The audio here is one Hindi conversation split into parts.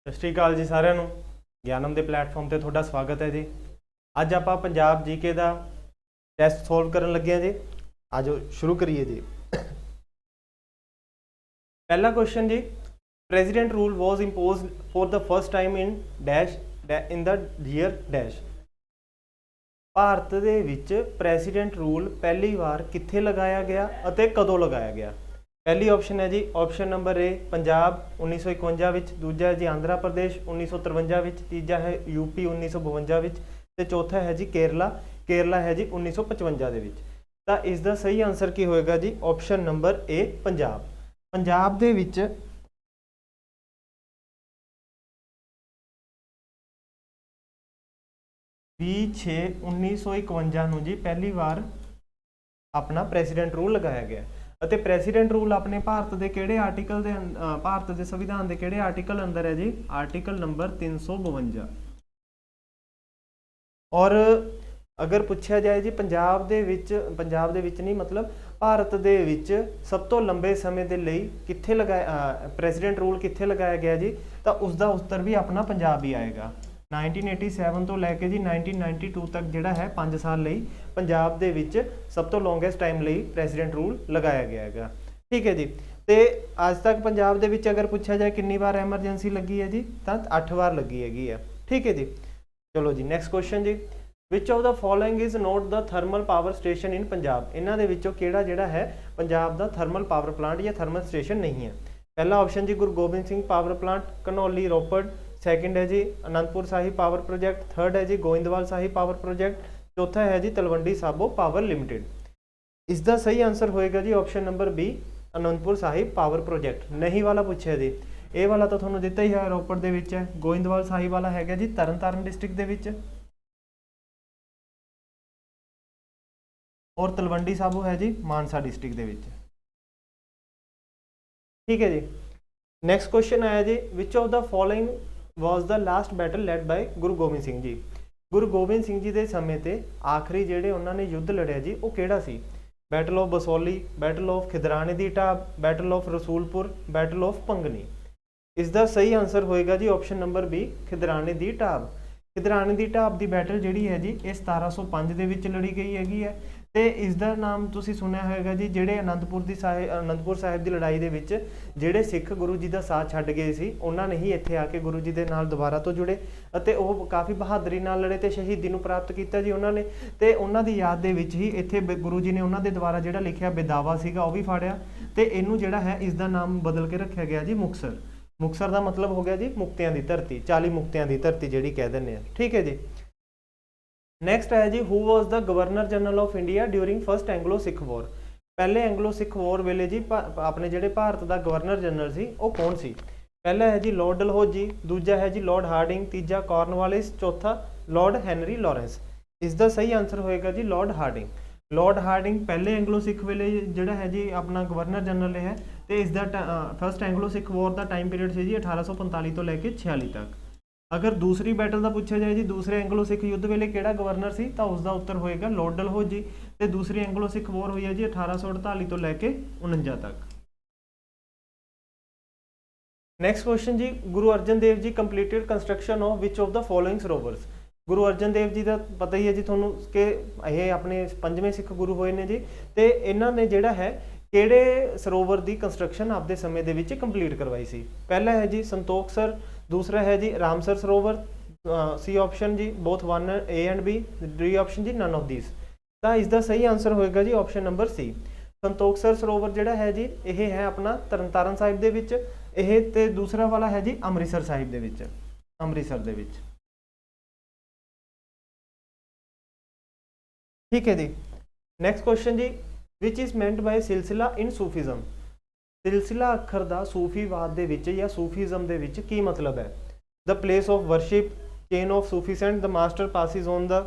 ਸਤਿ ਸ਼੍ਰੀ ਅਕਾਲ ਜੀ ਸਾਰਿਆਂ ਨੂੰ। ਗਿਆਨਮ ਦੇ ਪਲੇਟਫਾਰਮ ਤੇ ਤੁਹਾਡਾ ਸਵਾਗਤ ਹੈ ਜੀ। ਅੱਜ ਆਪਾਂ ਪੰਜਾਬ ਜੀਕੇ ਦਾ ਟੈਸਟ ਸੋਲਵ ਕਰਨ ਲੱਗੇ ਹਾਂ ਜੀ। ਆਜੋ ਸ਼ੁਰੂ ਕਰੀਏ ਜੀ। ਪਹਿਲਾ ਕੁਐਸਚਨ ਜੀ, president rule was imposed for the first time in dash in the year dash. Bharat ਦੇ ਵਿੱਚ ਪ੍ਰੈਜ਼ੀਡੈਂਟ ਰੂਲ ਪਹਿਲੀ ਵਾਰ ਕਿੱਥੇ ਲਗਾਇਆ ਗਿਆ ਅਤੇ ਕਦੋਂ ਲਗਾਇਆ ਗਿਆ। पहली ऑप्शन है जी ऑप्शन नंबर ए पंजाब 1951 विच, दूजा है जी आंध्रा प्रदेश 1953 विच, तीजा है यूपी 1952 विच ते चौथा है जी केरला है जी 1955 दे विच। तां इस दा सही आंसर की होएगा जी ऑप्शन नंबर ए पंजाब दे विच 20/6/1951 नूं जी पहली बार अपना ਪ੍ਰੈਜ਼ੀਡੈਂਟ रूल लगाया गया। ਅਤੇ ਪ੍ਰੈਜ਼ੀਡੈਂਟ ਰੂਲ ਆਪਣੇ ਭਾਰਤ ਦੇ ਕਿਹੜੇ ਆਰਟੀਕਲ ਦੇ ਭਾਰਤ ਦੇ ਸੰਵਿਧਾਨ ਦੇ ਕਿਹੜੇ ਆਰਟੀਕਲ ਅੰਦਰ ਹੈ ਜੀ? Article number 352। ਔਰ ਅਗਰ ਪੁੱਛਿਆ ਜਾਏ ਜੀ ਪੰਜਾਬ ਦੇ ਵਿੱਚ ਨਹੀਂ ਮਤਲਬ ਭਾਰਤ ਦੇ ਵਿੱਚ ਸਭ ਤੋਂ ਲੰਬੇ ਸਮੇਂ ਦੇ ਲਈ ਕਿੱਥੇ ਲਗਾਇਆ ਪ੍ਰੈਜ਼ੀਡੈਂਟ ਰੂਲ ਕਿੱਥੇ ਲਗਾਇਆ ਗਿਆ ਜੀ? ਤਾਂ ਉਸ ਦਾ ਉੱਤਰ ਵੀ ਆਪਣਾ ਪੰਜਾਬ ਹੀ ਆਏਗਾ। 1987 ਤੋਂ ਲੈ ਕੇ ਜੀ 1992 ਤੱਕ ਜਿਹੜਾ ਹੈ 5 ਸਾਲ ਲਈ ਪੰਜਾਬ ਦੇ ਵਿੱਚ ਸਭ ਤੋਂ ਲੌਂਗੈਸਟ ਟਾਈਮ ਲਈ ਪ੍ਰੈਜ਼ੀਡੈਂਟ ਰੂਲ ਲਗਾਇਆ ਗਿਆ ਹੈਗਾ। ਠੀਕ ਹੈ ਜੀ। ਤੇ ਅੱਜ ਤੱਕ ਪੰਜਾਬ ਦੇ ਵਿੱਚ ਅਗਰ ਪੁੱਛਿਆ ਜਾਏ ਕਿੰਨੀ ਵਾਰ ਐਮਰਜੈਂਸੀ ਲੱਗੀ ਹੈ ਜੀ? ਤਾਂ 8 ਵਾਰ ਲੱਗੀ ਹੈਗੀ ਆ। ਠੀਕ ਹੈ ਜੀ। ਚਲੋ ਜੀ ਨੈਕਸਟ ਕੁਐਸਚਨ ਜੀ, which of the following is not the thermal power station in Punjab. ਇਹਨਾਂ ਦੇ ਵਿੱਚੋਂ ਕਿਹੜਾ ਜਿਹੜਾ ਹੈ ਪੰਜਾਬ ਦਾ ਥਰਮਲ ਪਾਵਰ ਪਲਾਂਟ ਜਾਂ ਥਰਮਲ ਸਟੇਸ਼ਨ ਨਹੀਂ ਹੈ? ਪਹਿਲਾ ਆਪਸ਼ਨ ਜੀ Guru Gobind Singh power plant Ghanauli Ropar, second है जी Anandpur Sahib power project, third है जी गोइंदवाल साहिब पावर प्रोजेक्ट, चौथा है जी तलवंडी साबो पावर लिमिटेड। इसका सही आंसर होएगा जी option number B Anandpur Sahib power project. नहीं वाला पूछे जी, ये वाला तो थोड़ा दिता ही है रोपड़ दे विच है। गोइंदवाल साहिब वाला है जी तरन तारण डिस्ट्रिक्ट दे विच, और तलवंडी साबो है जी मानसा डिस्ट्रिक्ट दे विच। ठीक है जी। नैक्सट क्वेश्चन आया जी, which of the following was the last battle led by Guru Gobind Singh ji. Guru Gobind Singh ਜੀ ਦੇ ਸਮੇਂ ਤੇ ਆਖਰੀ ਜਿਹੜੇ ਉਹਨਾਂ ਨੇ ਯੁੱਧ ਲੜਿਆ ਜੀ ਉਹ ਕਿਹੜਾ ਸੀ? Battle of Basoli, battle of Khidrane ਦੀ Dhab, battle of Rasulpur, battle of Bhangani. ਇਸ ਦਾ ਸਹੀ ਆਨਸਰ ਹੋਏਗਾ ਜੀ ਆਪਸ਼ਨ ਨੰਬਰ ਬੀ ਖਿਦਰਾਣੇ ਦੀ ਢਾਬ। ਖਿਦਰਾਣੇ ਦੀ ਢਾਬ ਦੀ ਬੈਟਲ ਜਿਹੜੀ ਹੈ ਜੀ ਇਹ 1705 ਦੇ ਵਿੱਚ ਲੜੀ ਗਈ ਹੈਗੀ ਹੈ। ਤੇ ਇਸ ਦਾ ਨਾਮ ਤੁਸੀਂ ਸੁਣਿਆ ਹੋਵੇਗਾ ਜੀ ਜਿਹੜੇ ਅਨੰਦਪੁਰ ਸਾਹਿਬ ਦੀ ਲੜਾਈ ਦੇ ਵਿੱਚ ਜਿਹੜੇ ਸਿੱਖ ਗੁਰੂ ਜੀ ਦਾ ਸਾਥ ਛੱਡ ਗਏ ਸੀ ਉਹਨਾਂ ਨੇ ਹੀ ਇੱਥੇ ਆ ਕੇ ਗੁਰੂ ਜੀ ਦੇ ਨਾਲ ਦੁਬਾਰਾ ਤੋਂ ਜੁੜੇ ਅਤੇ ਉਹ ਕਾਫੀ ਬਹਾਦਰੀ ਨਾਲ ਲੜੇ ਤੇ ਸ਼ਹੀਦੀ ਨੂੰ ਪ੍ਰਾਪਤ ਕੀਤਾ ਜੀ ਉਹਨਾਂ ਨੇ। ਤੇ ਉਹਨਾਂ ਦੀ ਯਾਦ ਦੇ ਵਿੱਚ ਹੀ ਇੱਥੇ ਗੁਰੂ ਜੀ ਨੇ ਉਹਨਾਂ ਦੇ ਦੁਆਰਾ ਜਿਹੜਾ ਲਿਖਿਆ ਬੇਦਾਵਾ ਸੀਗਾ ਉਹ ਵੀ ਫਾੜਿਆ ਤੇ ਇਹਨੂੰ ਜਿਹੜਾ ਹੈ ਇਸ ਦਾ ਨਾਮ ਬਦਲ ਕੇ ਰੱਖਿਆ ਗਿਆ ਜੀ ਮੁਕਤਸਰ। ਮੁਕਤਸਰ ਦਾ ਮਤਲਬ ਹੋ ਗਿਆ ਜੀ ਮੁਕਤਿਆਂ ਦੀ ਧਰਤੀ, 40 ਮੁਕਤਿਆਂ ਦੀ ਧਰਤੀ ਜਿਹੜੀ ਕਹਿ ਦਿੰਦੇ ਆ। ਠੀਕ ਹੈ ਜੀ। ਨੈਕਸਟ ਹੈ ਜੀ who was the governor general of India during first Anglo Sikh war. ਪਹਿਲੇ ਐਂਗਲੋ ਸਿੱਖ ਵੋਰ ਵੇਲੇ ਜੀ ਆਪਣੇ ਜਿਹੜੇ ਭਾਰਤ ਦਾ ਗਵਰਨਰ ਜਨਰਲ ਸੀ ਉਹ ਕੌਣ ਸੀ? ਪਹਿਲਾ ਹੈ ਜੀ ਲਾਰਡ ਡਲਹੌਜੀ, ਦੂਜਾ ਹੈ ਜੀ ਲਾਰਡ ਹਾਰਡਿੰਗ, ਤੀਜਾ ਕਾਰਨਵਾਲਿਸ, ਚੌਥਾ ਲਾਰਡ ਹੈਨਰੀ ਲਾਰੈਂਸ। ਇਸ ਦਾ ਸਹੀ ਆਨਸਰ ਹੋਏਗਾ ਜੀ ਲਾਰਡ ਹਾਰਡਿੰਗ। ਲਾਰਡ ਹਾਰਡਿੰਗ ਪਹਿਲੇ ਐਂਗਲੋ ਸਿੱਖ ਵੇਲੇ ਜਿਹੜਾ ਹੈ ਜੀ ਆਪਣਾ ਗਵਰਨਰ ਜਨਰਲ ਹੈ ਤੇ ਇਸ ਦਾ ਫਸਟ ਐਂਗਲੋ ਸਿੱਖ ਵੋਰ ਦਾ ਟਾਈਮ ਪੀਰੀਅਡ ਸੀ ਜੀ 1845 ਤੋਂ ਲੈ ਕੇ 46 ਤੱਕ। ਅਗਰ ਦੂਸਰੀ ਬੈਟਲ ਦਾ ਪੁੱਛਿਆ ਜਾਏ ਜੀ ਦੂਸਰੇ ਐਂਗਲੋ ਸਿੱਖ ਯੁੱਧ ਵੇਲੇ ਕਿਹੜਾ ਗਵਰਨਰ ਸੀ ਤਾਂ ਉਸ ਦਾ ਉੱਤਰ ਹੋਏਗਾ ਲਾਰਡ ਡਲਹੌਜੀ। ਤੇ ਦੂਸਰੀ ਐਂਗਲੋ ਸਿੱਖ ਵੋਰ ਹੋਈ ਹੈ ਜੀ 1848 ਤੋਂ ਲੈ ਕੇ 49 ਤੱਕ। ਨੈਕਸਟ ਕੁਐਸਚਨ ਜੀ, ਗੁਰੂ Arjan Dev ji completed construction of which of the following ਸਰੋਵਰਸ। ਗੁਰੂ ਅਰਜਨ ਦੇਵ ਜੀ ਦਾ ਪਤਾ ਹੀ ਹੈ ਜੀ ਤੁਹਾਨੂੰ ਕਿ ਇਹ ਆਪਣੇ 5ਵੇਂ ਸਿੱਖ ਗੁਰੂ ਹੋਏ ਨੇ ਜੀ ਤੇ ਇਹਨਾਂ ਨੇ ਜਿਹੜਾ ਹੈ ਕਿਹੜੇ ਸਰੋਵਰ ਦੀ ਕੰਸਟਰਕਸ਼ਨ ਆਪਦੇ ਸਮੇਂ ਦੇ ਵਿੱਚ ਕੰਪਲੀਟ ਕਰਵਾਈ ਸੀ? ਪਹਿਲਾ ਹੈ ਜੀ ਸੰਤੋਖ ਸਰ, दूसरा है जी रामसर सरोवर, सी ऑप्शन जी both 1 A and B, D option जी नन ऑफ दीज। तो इसका सही आंसर होएगा जी option number C Santokhsar Sarovar जिहड़ा है जी यह है अपना तरनताਰਨ साहिब दे विच, यह ते दूसरा वाला है जी अमृतसर साहिब दे विच, अमृतसर दे विच। ठीक है जी। नैक्सट क्वेश्चन जी, which is meant by silsila in Sufism. सिलसिला अखर का सूफीवाद ਦੇ ਵਿੱਚ ਜਾਂ ਸੂਫੀਜ਼ਮ ਦੇ ਵਿੱਚ ਕੀ ਮਤਲਬ ਹੈ? The place of worship, chain of Sufi saint, the master passes on the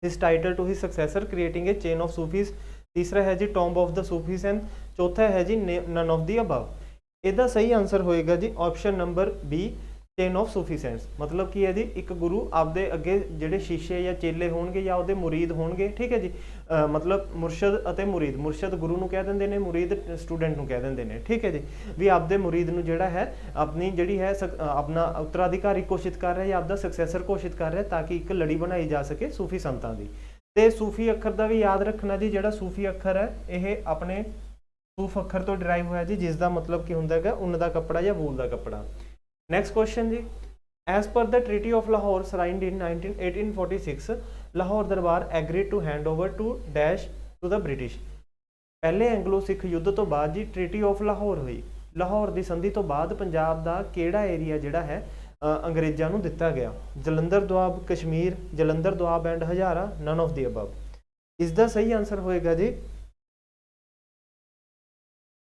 his title to his successor creating a chain of Sufis. तीसरा है जी tomb of the Sufi saint, चौथा है जी नन ऑफ द अबव। ਇਹਦਾ ਸਹੀ ਆਨਸਰ ਹੋਏਗਾ ਜੀ option number B chain of Sufi saints, मतलब ਕੀ ਹੈ ਜੀ, ਇੱਕ ਗੁਰੂ ਆਪਦੇ ਅੱਗੇ ਜਿਹੜੇ ਸ਼ੀਸ਼ੇ ਜਾਂ ਚੇਲੇ ਹੋਣਗੇ ਜਾਂ ਉਹਦੇ ਮੁਰੀਦ ਹੋਣਗੇ, ਠੀਕ ਹੈ ਜੀ, ਮਤਲਬ ਮੁਰਸ਼ਦ ਅਤੇ ਮੁਰੀਦ, ਮੁਰਸ਼ਦ ਗੁਰੂ ਨੂੰ ਕਹਿ ਦਿੰਦੇ ਨੇ, ਮੁਰੀਦ ਸਟੂਡੈਂਟ ਨੂੰ ਕਹਿ ਦਿੰਦੇ ਨੇ, ਠੀਕ ਹੈ ਜੀ, ਵੀ ਆਪਦੇ ਮੁਰੀਦ ਨੂੰ ਜਿਹੜਾ ਹੈ ਆਪਣੀ ਜਿਹੜੀ ਹੈ ਆਪਣਾ ਉੱਤਰਾਧਿਕਾਰੀ ਘੋਸ਼ਿਤ ਕਰ ਰਿਹਾ ਜਾਂ ਆਪਦਾ ਸਕਸੈਸਰ ਘੋਸ਼ਿਤ ਕਰ ਰਿਹਾ, ਤਾਂ ਕਿ ਇੱਕ ਲੜੀ ਬਣਾਈ ਜਾ ਸਕੇ ਸੂਫੀ ਸੰਤਾਂ ਦੀ। ਤੇ ਸੂਫੀ ਅੱਖਰ ਦਾ ਵੀ ਯਾਦ ਰੱਖਣਾ ਜੀ, ਜਿਹੜਾ ਸੂਫੀ ਅੱਖਰ ਹੈ ਇਹ ਆਪਣੇ ਸੂਫ ਅੱਖਰ ਤੋਂ ਡਿਰਾਈਵ ਹੋਇਆ ਜੀ, ਜਿਸ ਦਾ ਮਤਲਬ ਕੀ ਹੁੰਦਾ ਹੈਗਾ, ਉੱਨ ਦਾ ਕੱਪੜਾ ਜਾਂ ਵੂਲ ਦਾ ਕੱਪੜਾ। ਨੈਕਸਟ ਕੁਐਸਚਨ ਜੀ, as per the treaty of Lahore signed in 1846 Lahore Darbar agreed to hand over to dash to the British. ਪਹਿਲੇ ਐਂਗਲੋ ਸਿੱਖ ਯੁੱਧ ਤੋਂ ਬਾਅਦ ਜੀ ਟ੍ਰੀਟੀ ਆਫ ਲਾਹੌਰ ਹੋਈ। ਲਾਹੌਰ ਦੀ ਸੰਧੀ ਤੋਂ ਬਾਅਦ ਪੰਜਾਬ ਦਾ ਕਿਹੜਾ ਏਰੀਆ ਜਿਹੜਾ ਹੈ ਅੰਗਰੇਜ਼ਾਂ ਨੂੰ ਦਿੱਤਾ ਗਿਆ? Jalandhar Doab, Kashmir, Jalandhar Doab and Hazara, none of the above. ਇਸ ਦਾ ਸਹੀ ਆਂਸਰ ਹੋਏਗਾ ਜੀ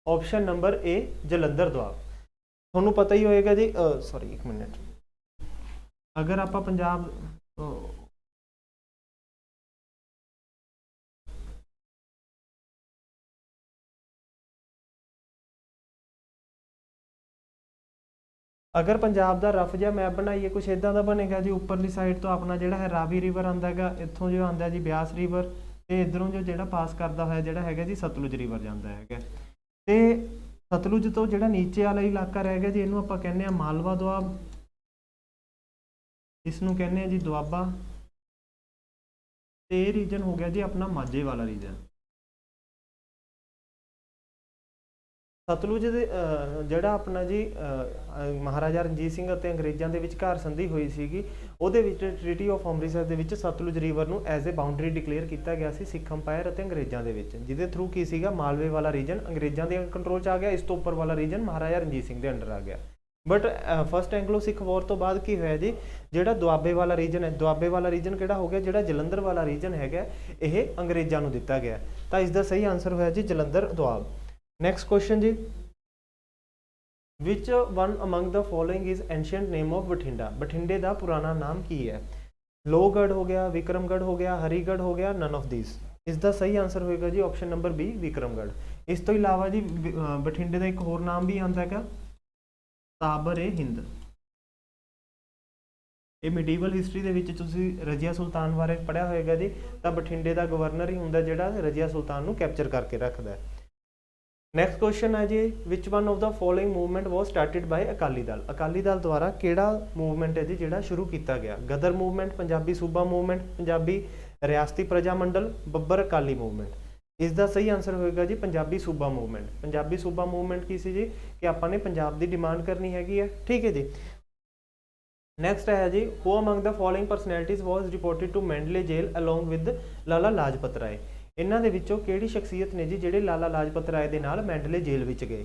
ਆਪਸ਼ਨ ਨੰਬਰ ਏ, ਜਲੰਧਰ ਦੁਆਬ। ਤੁਹਾਨੂੰ ਪਤਾ ਹੀ ਹੋਏਗਾ ਜੀ, ਸੌਰੀ ਇੱਕ ਮਿੰਟ, ਅਗਰ ਆਪਾਂ ਪੰਜਾਬ अगर पंजाब का रफ जिहा मैप बनाइए कुछ इदा का बनेगा जी। उपरली साइड तो अपना जोड़ा है रावी रिवर आता है, इतों जो आता जी ब्यास रिवर, तो इधरों जो पास करता है जोड़ा है जी सतलुज रिवर जाता है। तो सतलुज तो जो नीचे वाला इलाका रह गया जी, इनू आप कहने मालवा दुआब, इसनू कहने जी दुआबा। तो ये रीजन हो गया जी अपना माझे वाला रीजन। सतलुज ਜਿਹੜਾ ਆਪਣਾ ਜੀ ਮਹਾਰਾਜਾ ਰਣਜੀਤ ਸਿੰਘ ਅਤੇ ਅੰਗਰੇਜ਼ਾਂ ਦੇ ਵਿਚਕਾਰ ਸੰਧੀ ਹੋਈ ਸੀਗੀ, ਉਹਦੇ ਵਿੱਚ ਟ੍ਰੀਟੀ ਆਫ ਅੰਮ੍ਰਿਤਸਰ ਦੇ ਵਿੱਚ ਸਤਲੁਜ ਰਿਵਰ ਨੂੰ ਐਜ਼ ਏ ਬਾਉਂਡਰੀ ਡਿਕਲੇਅਰ ਕੀਤਾ ਗਿਆ ਸੀ ਸਿੱਖ ਅੰਪਾਇਰ ਅਤੇ ਅੰਗਰੇਜ਼ਾਂ ਦੇ ਵਿੱਚ, ਜਿਹਦੇ ਥਰੂ ਕੀ ਸੀਗਾ ਮਾਲਵੇ ਵਾਲਾ ਰੀਜਨ ਅੰਗਰੇਜ਼ਾਂ ਦੇ ਕੰਟਰੋਲ 'ਚ ਆ ਗਿਆ, ਇਸ ਤੋਂ ਉੱਪਰ ਵਾਲਾ ਰੀਜਨ ਮਹਾਰਾਜਾ ਰਣਜੀਤ ਸਿੰਘ ਦੇ ਅੰਡਰ ਆ ਗਿਆ। ਬਟ ਫਸਟ ਐਂਗਲੋ ਸਿੱਖ ਵਾਰ ਤੋਂ ਬਾਅਦ ਕੀ ਹੋਇਆ ਜੀ, ਜਿਹੜਾ ਦੁਆਬੇ ਵਾਲਾ ਰੀਜਨ ਹੈ, ਦੁਆਬੇ ਵਾਲਾ ਰੀਜਨ ਕਿਹੜਾ ਹੋ ਗਿਆ, ਜਿਹੜਾ ਜਲੰਧਰ ਵਾਲਾ ਰੀਜਨ ਹੈਗਾ ਇਹ ਅੰਗਰੇਜ਼ਾਂ ਨੂੰ ਦਿੱਤਾ ਗਿਆ। ਤਾਂ ਇਸ ਦਾ ਸਹੀ ਆਨਸਰ ਹੋਇਆ ਜੀ ਜਲੰਧਰ ਦੁਆਬ। ਨੈਕਸਟ ਕੁਐਸਚਨ ਜੀ, which one among the following is ancient name of Bathinda. ਬਠਿੰਡੇ ਦਾ ਪੁਰਾਣਾ ਨਾਮ ਕੀ ਹੈ? ਲੋਹਗੜ੍ਹ ਹੋ ਗਿਆ, ਵਿਕਰਮਗੜ੍ਹ ਹੋ ਗਿਆ, ਹਰੀਗੜ੍ਹ ਹੋ ਗਿਆ, ਨਨ ਆਫ ਦਿਸ। ਇਸ ਦਾ ਸਹੀ ਆਨਸਰ ਹੋਏਗਾ ਜੀ ਆਪਸ਼ਨ ਨੰਬਰ ਬੀ, ਵਿਕਰਮਗੜ੍ਹ। ਇਸ ਤੋਂ ਇਲਾਵਾ ਜੀ ਬਠਿੰਡੇ ਦਾ ਇੱਕ ਹੋਰ ਨਾਮ ਵੀ ਆਉਂਦਾ ਹੈਗਾ ਤਾਬਰ-ਏ-ਹਿੰਦ। ਇਹ ਮਿਡੀਵਲ ਹਿਸਟਰੀ ਦੇ ਵਿੱਚ ਤੁਸੀਂ ਰਜੀਆ ਸੁਲਤਾਨ ਬਾਰੇ ਪੜ੍ਹਿਆ ਹੋਏਗਾ ਜੀ, ਤਾਂ ਬਠਿੰਡੇ ਦਾ ਗਵਰਨਰ ਹੀ ਹੁੰਦਾ ਜਿਹੜਾ ਰਜੀਆ ਸੁਲਤਾਨ ਨੂੰ ਕੈਪਚਰ ਕਰਕੇ ਰੱਖਦਾ ਹੈ। ਨੈਕਸਟ ਕੁਐਸਚਨ ਹੈ ਜੀ, which one of the following movement was started by Akali Dal. Akali Dal ਦੁਆਰਾ ਕਿਹੜਾ ਮੂਵਮੈਂਟ ਹੈ ਜੀ ਜਿਹੜਾ ਸ਼ੁਰੂ ਕੀਤਾ ਗਿਆ? ਗਦਰ ਮੂਵਮੈਂਟ, ਪੰਜਾਬੀ ਸੂਬਾ ਮੂਵਮੈਂਟ, ਪੰਜਾਬੀ ਰਿਆਸਤੀ ਪ੍ਰਜਾ ਮੰਡਲ, ਬੱਬਰ ਅਕਾਲੀ ਮੂਵਮੈਂਟ। ਇਸ ਦਾ ਸਹੀ ਆਨਸਰ ਹੋਏਗਾ ਜੀ ਪੰਜਾਬੀ ਸੂਬਾ ਮੂਵਮੈਂਟ। ਪੰਜਾਬੀ ਸੂਬਾ ਮੂਵਮੈਂਟ ਕੀ ਸੀ ਜੀ, ਕਿ ਆਪਾਂ ਨੇ ਪੰਜਾਬ ਦੀ ਡਿਮਾਂਡ ਕਰਨੀ ਹੈਗੀ ਹੈ, ਠੀਕ ਹੈ ਜੀ। ਨੈਕਸਟ ਹੈ ਜੀ, who among the following personalities was reported to Mandalay jail along with Lala Lajpat Rai. ਇਹਨਾਂ ਦੇ ਵਿੱਚੋਂ ਕਿਹੜੀ ਸ਼ਖਸੀਅਤ ਨੇ ਜੀ ਜਿਹੜੇ ਲਾਲਾ ਲਾਜਪਤ ਰਾਏ ਦੇ ਨਾਲ ਮੈਂਡਲੇ ਜੇਲ੍ਹ ਵਿੱਚ ਗਏ?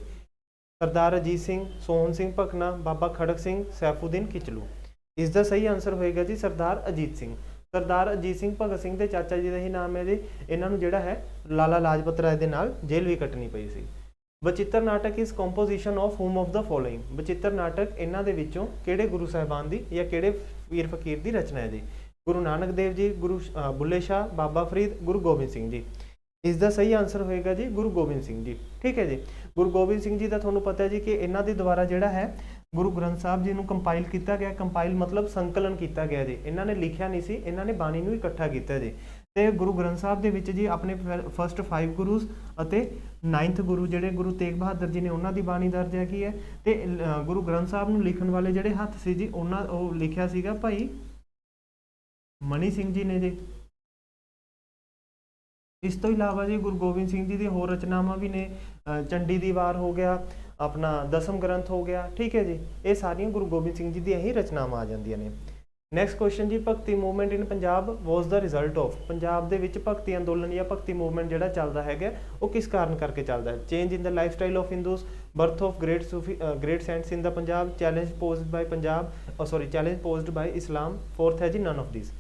ਸਰਦਾਰ ਅਜੀਤ ਸਿੰਘ, ਸੋਹਣ ਸਿੰਘ ਭਕਨਾ, ਬਾਬਾ ਖੜਕ ਸਿੰਘ, ਸੈਫੂਦੀਨ ਕਿਚਲੂ। ਇਸ ਦਾ ਸਹੀ ਆਨਸਰ ਹੋਏਗਾ ਜੀ ਸਰਦਾਰ ਅਜੀਤ ਸਿੰਘ। ਸਰਦਾਰ ਅਜੀਤ ਸਿੰਘ ਭਗਤ ਸਿੰਘ ਦੇ ਚਾਚਾ ਜੀ ਦਾ ਹੀ ਨਾਮ ਹੈ ਜੀ। ਇਹਨਾਂ ਨੂੰ ਜਿਹੜਾ ਹੈ ਲਾਲਾ ਲਾਜਪਤ ਰਾਏ ਦੇ ਨਾਲ ਜੇਲ੍ਹ ਵੀ ਕੱਟਣੀ ਪਈ ਸੀ। ਬਚਿੱਤਰ ਨਾਟਕ ਇਸ composition of whom of the following. Bachittar ਨਾਟਕ ਇਹਨਾਂ ਦੇ ਵਿੱਚੋਂ ਕਿਹੜੇ ਗੁਰੂ ਸਾਹਿਬਾਨ ਦੀ ਜਾਂ ਕਿਹੜੇ ਪੀਰ ਫਕੀਰ ਦੀ ਰਚਨਾ ਹੈ ਜੀ? ਗੁਰੂ ਨਾਨਕ ਦੇਵ ਜੀ, ਗੁਰੂ ਬੁੱਲੇ ਸ਼ਾਹ, ਬਾਬਾ ਫਰੀਦ, ਗੁਰੂ ਗੋਬਿੰਦ ਸਿੰਘ ਜੀ। ਇਸ ਦਾ ਸਹੀ ਆਨਸਰ ਹੋਏਗਾ ਜੀ ਗੁਰੂ ਗੋਬਿੰਦ ਸਿੰਘ ਜੀ, ਠੀਕ ਹੈ ਜੀ। ਗੁਰੂ ਗੋਬਿੰਦ ਸਿੰਘ ਜੀ ਦਾ ਤੁਹਾਨੂੰ ਪਤਾ ਹੈ ਜੀ ਕਿ ਇਹਨਾਂ ਦੇ ਦੁਆਰਾ ਜਿਹੜਾ ਹੈ ਗੁਰੂ ਗ੍ਰੰਥ ਸਾਹਿਬ ਜੀ ਨੂੰ ਕੰਪਾਈਲ ਕੀਤਾ ਗਿਆ। ਕੰਪਾਈਲ ਮਤਲਬ ਸੰਕਲਨ ਕੀਤਾ ਗਿਆ ਜੀ। ਇਹਨਾਂ ਨੇ ਲਿਖਿਆ ਨਹੀਂ ਸੀ, ਇਹਨਾਂ ਨੇ ਬਾਣੀ ਨੂੰ ਇਕੱਠਾ ਕੀਤਾ ਜੀ। ਤੇ ਗੁਰੂ ਗ੍ਰੰਥ ਸਾਹਿਬ ਦੇ ਵਿੱਚ ਜੀ ਆਪਣੇ ਫਸਟ 5 ਗੁਰੂਜ਼ ਅਤੇ 9th ਗੁਰੂ ਜਿਹੜੇ ਗੁਰੂ ਤੇਗ ਬਹਾਦਰ ਜੀ ਨੇ ਉਹਨਾਂ ਦੀ ਬਾਣੀ ਦਰਜ ਹੈਗੀ ਹੈ। ਤੇ ਗੁਰੂ ਗ੍ਰੰਥ ਸਾਹਿਬ ਨੂੰ ਲਿਖਣ ਵਾਲੇ ਜਿਹੜੇ ਹੱਥ ਸੀ ਜੀ ਉਹ ਲਿਖਿਆ ਸੀਗਾ ਭਾਈ ਮਨੀ ਸਿੰਘ ਜੀ ਨੇ ਜੀ। ਇਸ ਤੋਂ ਇਲਾਵਾ ਜੀ ਗੁਰੂ ਗੋਬਿੰਦ ਸਿੰਘ ਜੀ ਦੀ ਹੋਰ ਰਚਨਾਵਾਂ ਵੀ ਨੇ, ਚੰਡੀ ਦੀ ਵਾਰ ਹੋ ਗਿਆ, ਆਪਣਾ ਦਸਮ ਗ੍ਰੰਥ ਹੋ ਗਿਆ, ਠੀਕ ਹੈ ਜੀ। ਇਹ ਸਾਰੀਆਂ ਗੁਰੂ ਗੋਬਿੰਦ ਸਿੰਘ ਜੀ ਦੀਆਂ ਹੀ ਰਚਨਾਵਾਂ ਆ ਜਾਂਦੀਆਂ ਨੇ। ਨੈਕਸਟ ਕੁਐਸਚਨ ਜੀ, ਭਗਤੀ movement in Punjab was the result of. Punjab ਦੇ ਵਿੱਚ ਭਗਤੀ ਅੰਦੋਲਨ ਜਾਂ ਭਗਤੀ ਮੂਵਮੈਂਟ ਜਿਹੜਾ ਚੱਲਦਾ ਹੈਗਾ ਉਹ ਕਿਸ ਕਾਰਨ ਕਰਕੇ ਚੱਲਦਾ ਹੈ? Change in the life style of Hindus, birth of great saints in the Punjab, challenge posed by Islam, fourth ਹੈ ਜੀ ਨਨ ਆਫ ਦਿਸ।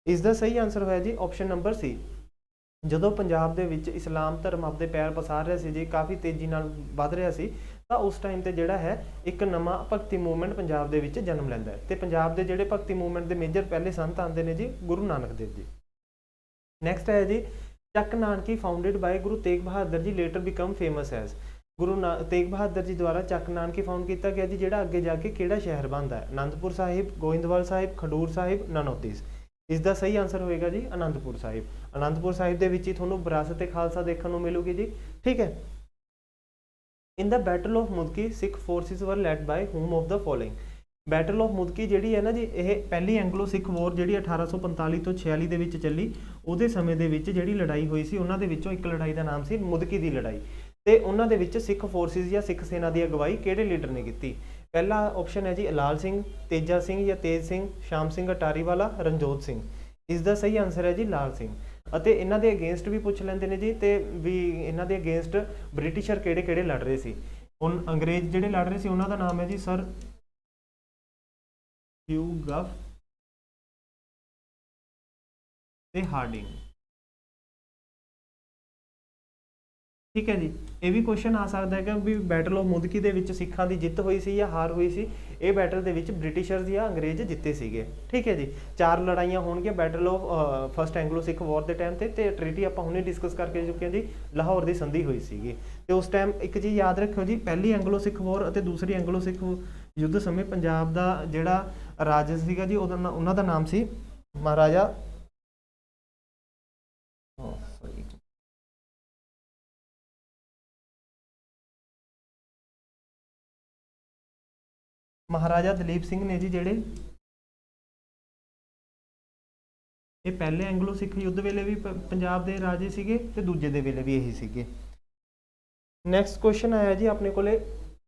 ਇਸ ਦਾ ਸਹੀ ਆਨਸਰ ਹੋਇਆ ਜੀ ਆਪਸ਼ਨ ਨੰਬਰ ਸੀ। ਜਦੋਂ ਪੰਜਾਬ ਦੇ ਵਿੱਚ ਇਸਲਾਮ ਧਰਮ ਆਪਦੇ ਪੈਰ ਪਸਾਰ ਰਿਹਾ ਸੀ ਜੀ, ਕਾਫੀ ਤੇਜ਼ੀ ਨਾਲ ਵੱਧ ਰਿਹਾ ਸੀ, ਤਾਂ ਉਸ ਟਾਈਮ ਤੇ ਜਿਹੜਾ ਹੈ ਇੱਕ ਨਵਾਂ ਭਗਤੀ ਮੂਵਮੈਂਟ ਪੰਜਾਬ ਦੇ ਵਿੱਚ ਜਨਮ ਲੈਂਦਾ ਹੈ। ਤੇ ਪੰਜਾਬ ਦੇ ਜਿਹੜੇ ਭਗਤੀ ਮੂਵਮੈਂਟ ਦੇ ਮੇਜਰ ਪਹਿਲੇ ਸੰਤ ਆਉਂਦੇ ਨੇ ਜੀ ਗੁਰੂ ਨਾਨਕ ਦੇਵ ਜੀ। ਨੈਕਸਟ ਹੈ ਜੀ, Chak Nanki founded by Guru Tegh Bahadur ji later become famous as. Tegh Bahadur ji द्वारा चक नानकी फाउंड किया गया जी, जिहड़ा अगे जाके किहड़ा शहर बनता है? आनंदपुर साहिब, गोइंदवाल साहिब, खडूर साहिब, ननौतीस। इसका सही आंसर होएगा जी आनंदपुर साहिब। आनंदपुर साहिब के विच ही तुहानूं विरासत ए खालसा देखने को मिलूगी जी, ठीक है। In the battle of Mudki Sikh forces were led by whom of the following. Battle of Mudki जिहड़ी है ना जी, यह पहली एंगलो सिख वॉर जिहड़ी 1845 तो 46 ਦੇ ਵਿੱਚ ਚੱਲੀ, ਉਹਦੇ ਸਮੇਂ ਦੇ ਵਿੱਚ ਜਿਹੜੀ ਲੜਾਈ ਹੋਈ ਸੀ ਉਹਨਾਂ ਦੇ ਵਿੱਚੋਂ ਇੱਕ ਲੜਾਈ ਦਾ ਨਾਮ ਸੀ ਮੁਦਕੀ ਦੀ ਲੜਾਈ, ਤੇ ਉਹਨਾਂ ਦੇ ਵਿੱਚ ਸਿੱਖ ਫੋਰਸਿਸ ਜਾਂ ਸਿੱਖ ਸੈਨਾ ਦੀ ਅਗਵਾਈ ਕਿਹੜੇ ਲੀਡਰ ਨੇ ਕੀਤੀ? ਪਹਿਲਾ ਆਪਸ਼ਨ ਹੈ ਜੀ ਅਲਾਲ ਸਿੰਘ, ਤੇਜਾ ਸਿੰਘ ਜਾਂ ਤੇਜ ਸਿੰਘ, ਸ਼ਾਮ ਸਿੰਘ ਅਟਾਰੀ ਵਾਲਾ, ਰਣਜੋਤ ਸਿੰਘ। ਇਸ ਦਾ ਸਹੀ ਆਨਸਰ ਹੈ ਜੀ ਲਾਲ ਸਿੰਘ। ਅਤੇ ਇਹਨਾਂ ਦੇ ਅਗੇਂਸਟ ਵੀ ਪੁੱਛ ਲੈਂਦੇ ਨੇ ਜੀ, ਤੇ ਵੀ ਇਹਨਾਂ ਦੇ ਅਗੇਂਸਟ ਬ੍ਰਿਟਿਸ਼ਰ ਕਿਹੜੇ ਕਿਹੜੇ ਲੜ ਰਹੇ ਸੀ। ਹੁਣ ਅੰਗਰੇਜ਼ ਜਿਹੜੇ ਲੜ ਰਹੇ ਸੀ ਉਹਨਾਂ ਦਾ ਨਾਮ ਹੈ ਜੀ ਸਰ ਹਿਊ ਗਫ ਤੇ ਹਾਰਡਿੰਗ, ठीक है जी। ये भी क्वेश्चन आ सकता है कि भी बैटल ऑफ मुदकी दे विच सिखां दी जित हुई सी या हार हुई सी? ये बैटल दे विच ब्रिटिशर्स या अंग्रेज जिते सीगे, ठीक है जी। 4 लड़ाइयां होणगियां battle of first Anglo Sikh war के टाइम ते ट्रीटी आपां हुणे डिस्कस करके चुके हैं जी, लाहौर की संधि हुई सीगी। ते उस टाइम एक चीज़ याद रखियो जी, पहली एंगलो सिख वॉर और दूसरी एंगलो सिख युद्ध समय पंजाब का जिहड़ा राजा सीगा जी, उन्हां दा नाम सी महाराजा महाराजा दलीप सिंह ने जी, जिहड़े ये पहले एंगलो सिख युद्ध वेले भी पंजाब के राजे सीगे ते दूजे दे वेले भी यही सीगे। नैक्सट क्वेश्चन आया जी अपने कोले,